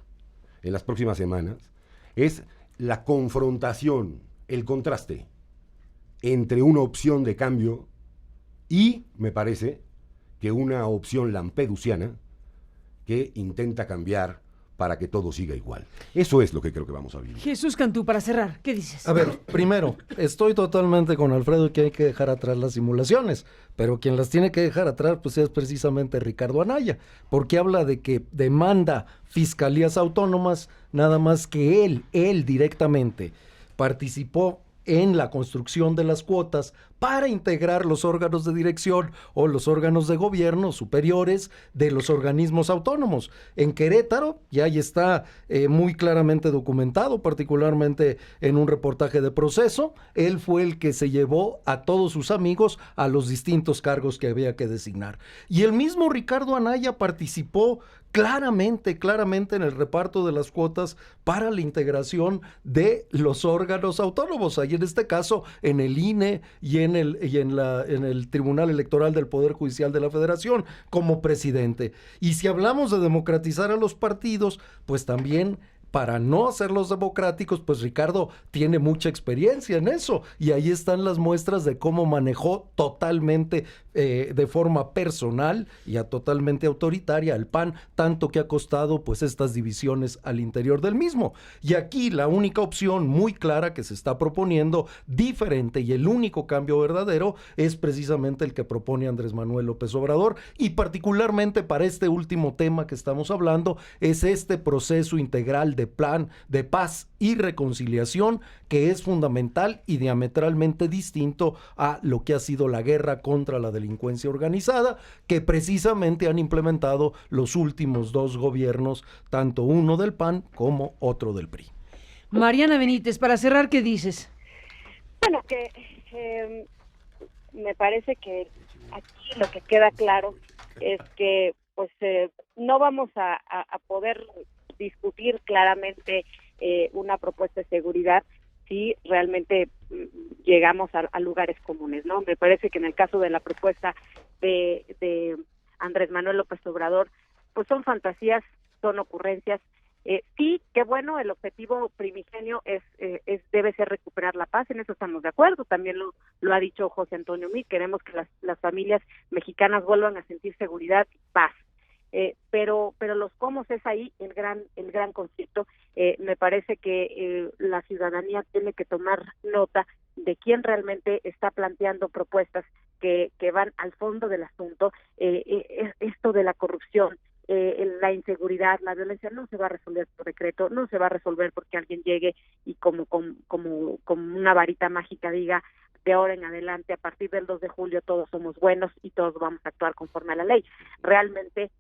en las próximas semanas es la confrontación, el contraste entre una opción de cambio y, me parece, que una opción lampedusiana que intenta cambiar para que todo siga igual. Eso es lo que creo que vamos a vivir. Jesús Cantú, para cerrar, ¿qué dices? A ver, primero, estoy totalmente con Alfredo que hay que dejar atrás las simulaciones, pero quien las tiene que dejar atrás pues es precisamente Ricardo Anaya, porque habla de que demanda fiscalías autónomas, nada más que él directamente participó en la construcción de las cuotas para integrar los órganos de dirección o los órganos de gobierno superiores de los organismos autónomos. En Querétaro, y ahí está muy claramente documentado, particularmente en un reportaje de Proceso, él fue el que se llevó a todos sus amigos a los distintos cargos que había que designar. Y el mismo Ricardo Anaya participó claramente en el reparto de las cuotas para la integración de los órganos autónomos, ahí en este caso en el INE y en el Tribunal Electoral del Poder Judicial de la Federación como presidente. Y si hablamos de democratizar a los partidos, pues también para no hacerlos democráticos, pues Ricardo tiene mucha experiencia en eso, y ahí están las muestras de cómo manejó totalmente de forma personal y totalmente autoritaria al PAN, tanto que ha costado pues estas divisiones al interior del mismo. Y aquí la única opción muy clara que se está proponiendo, diferente, y el único cambio verdadero es precisamente el que propone Andrés Manuel López Obrador, y particularmente para este último tema que estamos hablando, es este proceso integral de plan de paz y reconciliación que es fundamental y diametralmente distinto a lo que ha sido la guerra contra la delincuencia organizada, que precisamente han implementado los últimos dos gobiernos, tanto uno del PAN como otro del PRI. Mariana Benítez, para cerrar, ¿qué dices? Bueno, que me parece que aquí lo que queda claro es que pues no vamos a poder discutir claramente una propuesta de seguridad si realmente llegamos a lugares comunes, ¿no? Me parece que en el caso de la propuesta de Andrés Manuel López Obrador, pues son fantasías, son ocurrencias. Sí, que bueno, el objetivo primigenio debe ser recuperar la paz, en eso estamos de acuerdo, también lo ha dicho José Antonio Meade, queremos que las familias mexicanas vuelvan a sentir seguridad y paz. Pero los cómo es ahí el gran conflicto. Me parece que la ciudadanía tiene que tomar nota de quién realmente está planteando propuestas que van al fondo del asunto. Esto de la corrupción, la inseguridad, la violencia no se va a resolver por decreto, no se va a resolver porque alguien llegue y como una varita mágica diga: de ahora en adelante, a partir del 2 de julio, todos somos buenos y todos vamos a actuar conforme a la ley. Realmente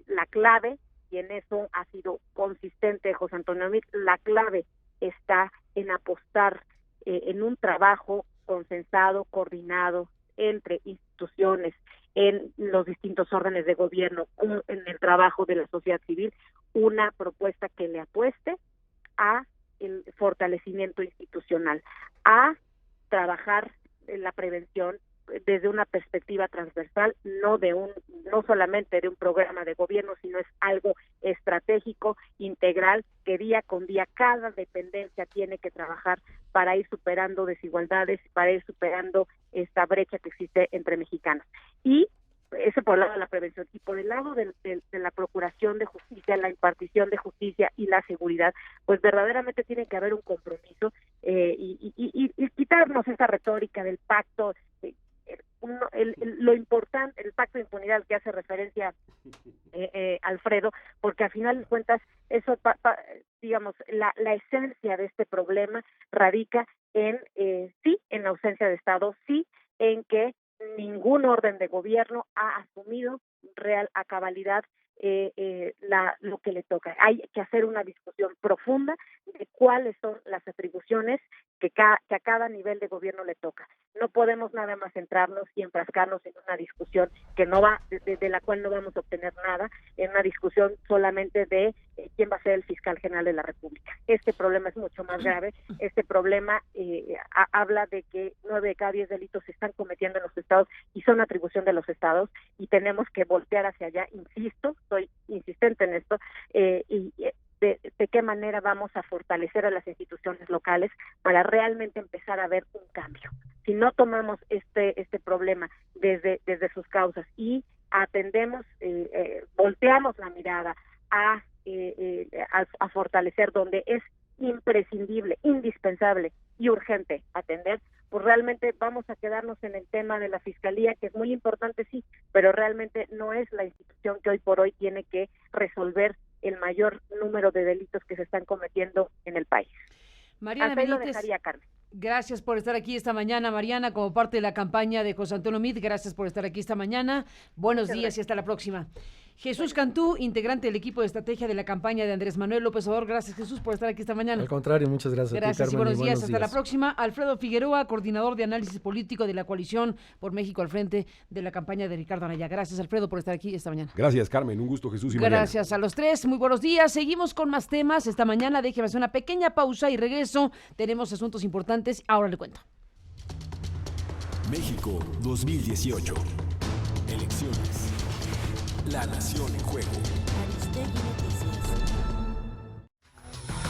la clave, y en eso ha sido consistente José Antonio Meade, la clave está en apostar en un trabajo consensado, coordinado entre instituciones, en los distintos órdenes de gobierno, en el trabajo de la sociedad civil, una propuesta que le apueste a el fortalecimiento institucional, a trabajar en la prevención desde una perspectiva transversal, no solamente de un programa de gobierno, sino es algo estratégico, integral, que día con día cada dependencia tiene que trabajar para ir superando desigualdades, para ir superando esta brecha que existe entre mexicanos. Y ese por el lado de la prevención, y por el lado de la procuración de justicia, la impartición de justicia y la seguridad, pues verdaderamente tiene que haber un compromiso y quitarnos esa retórica del pacto, lo importante, el pacto de impunidad al que hace referencia Alfredo, porque al final de cuentas eso, digamos, la esencia de este problema radica en sí, en la ausencia de Estado, sí, en que ningún orden de gobierno ha asumido a cabalidad lo que le toca. Hay que hacer una discusión profunda de cuáles son las atribuciones que a cada nivel de gobierno le toca. No podemos nada más centrarnos y enfrascarnos en una discusión que no va, de la cual no vamos a obtener nada, en una discusión solamente de quién va a ser el fiscal general de la República. Este problema es mucho más grave. Este problema habla de que 9 de cada 10 delitos se están cometiendo en los estados y son atribución de los estados, y tenemos que voltear hacia allá. Insisto, soy insistente en esto, y de qué manera vamos a fortalecer a las instituciones locales para realmente empezar a ver un cambio. Si no tomamos este problema desde sus causas y atendemos, volteamos la mirada a fortalecer donde es imprescindible, indispensable y urgente atender, pues realmente vamos a quedarnos en el tema de la Fiscalía, que es muy importante, sí, pero realmente no es la institución que hoy por hoy tiene que resolver el mayor número de delitos que se están cometiendo en el país. Mariana Hasta ahí lo Benítez, dejaría, Carmen. gracias por estar aquí esta mañana, Mariana, como parte de la campaña de José Antonio Meade. Gracias por estar aquí esta mañana. Buenos Muchas días gracias. y hasta la próxima. Jesús Cantú, integrante del equipo de estrategia de la campaña de Andrés Manuel López Obrador. Gracias, Jesús, por estar aquí esta mañana. Al contrario, muchas gracias, Gracias a ti, Carmen, y buenos días. buenos Hasta la días. próxima. Alfredo Figueroa, coordinador de análisis político de la coalición por México al frente de la campaña de Ricardo Anaya. Gracias, Alfredo, por estar aquí esta mañana. Gracias, Carmen. Un gusto, Jesús y Mariana. Gracias a los tres. Muy buenos días. Seguimos con más temas esta mañana. Déjeme hacer una pequeña pausa y regreso. Tenemos asuntos importantes. Ahora le cuento. México 2018. Elecciones. La nación en juego. Aristegui Noticias.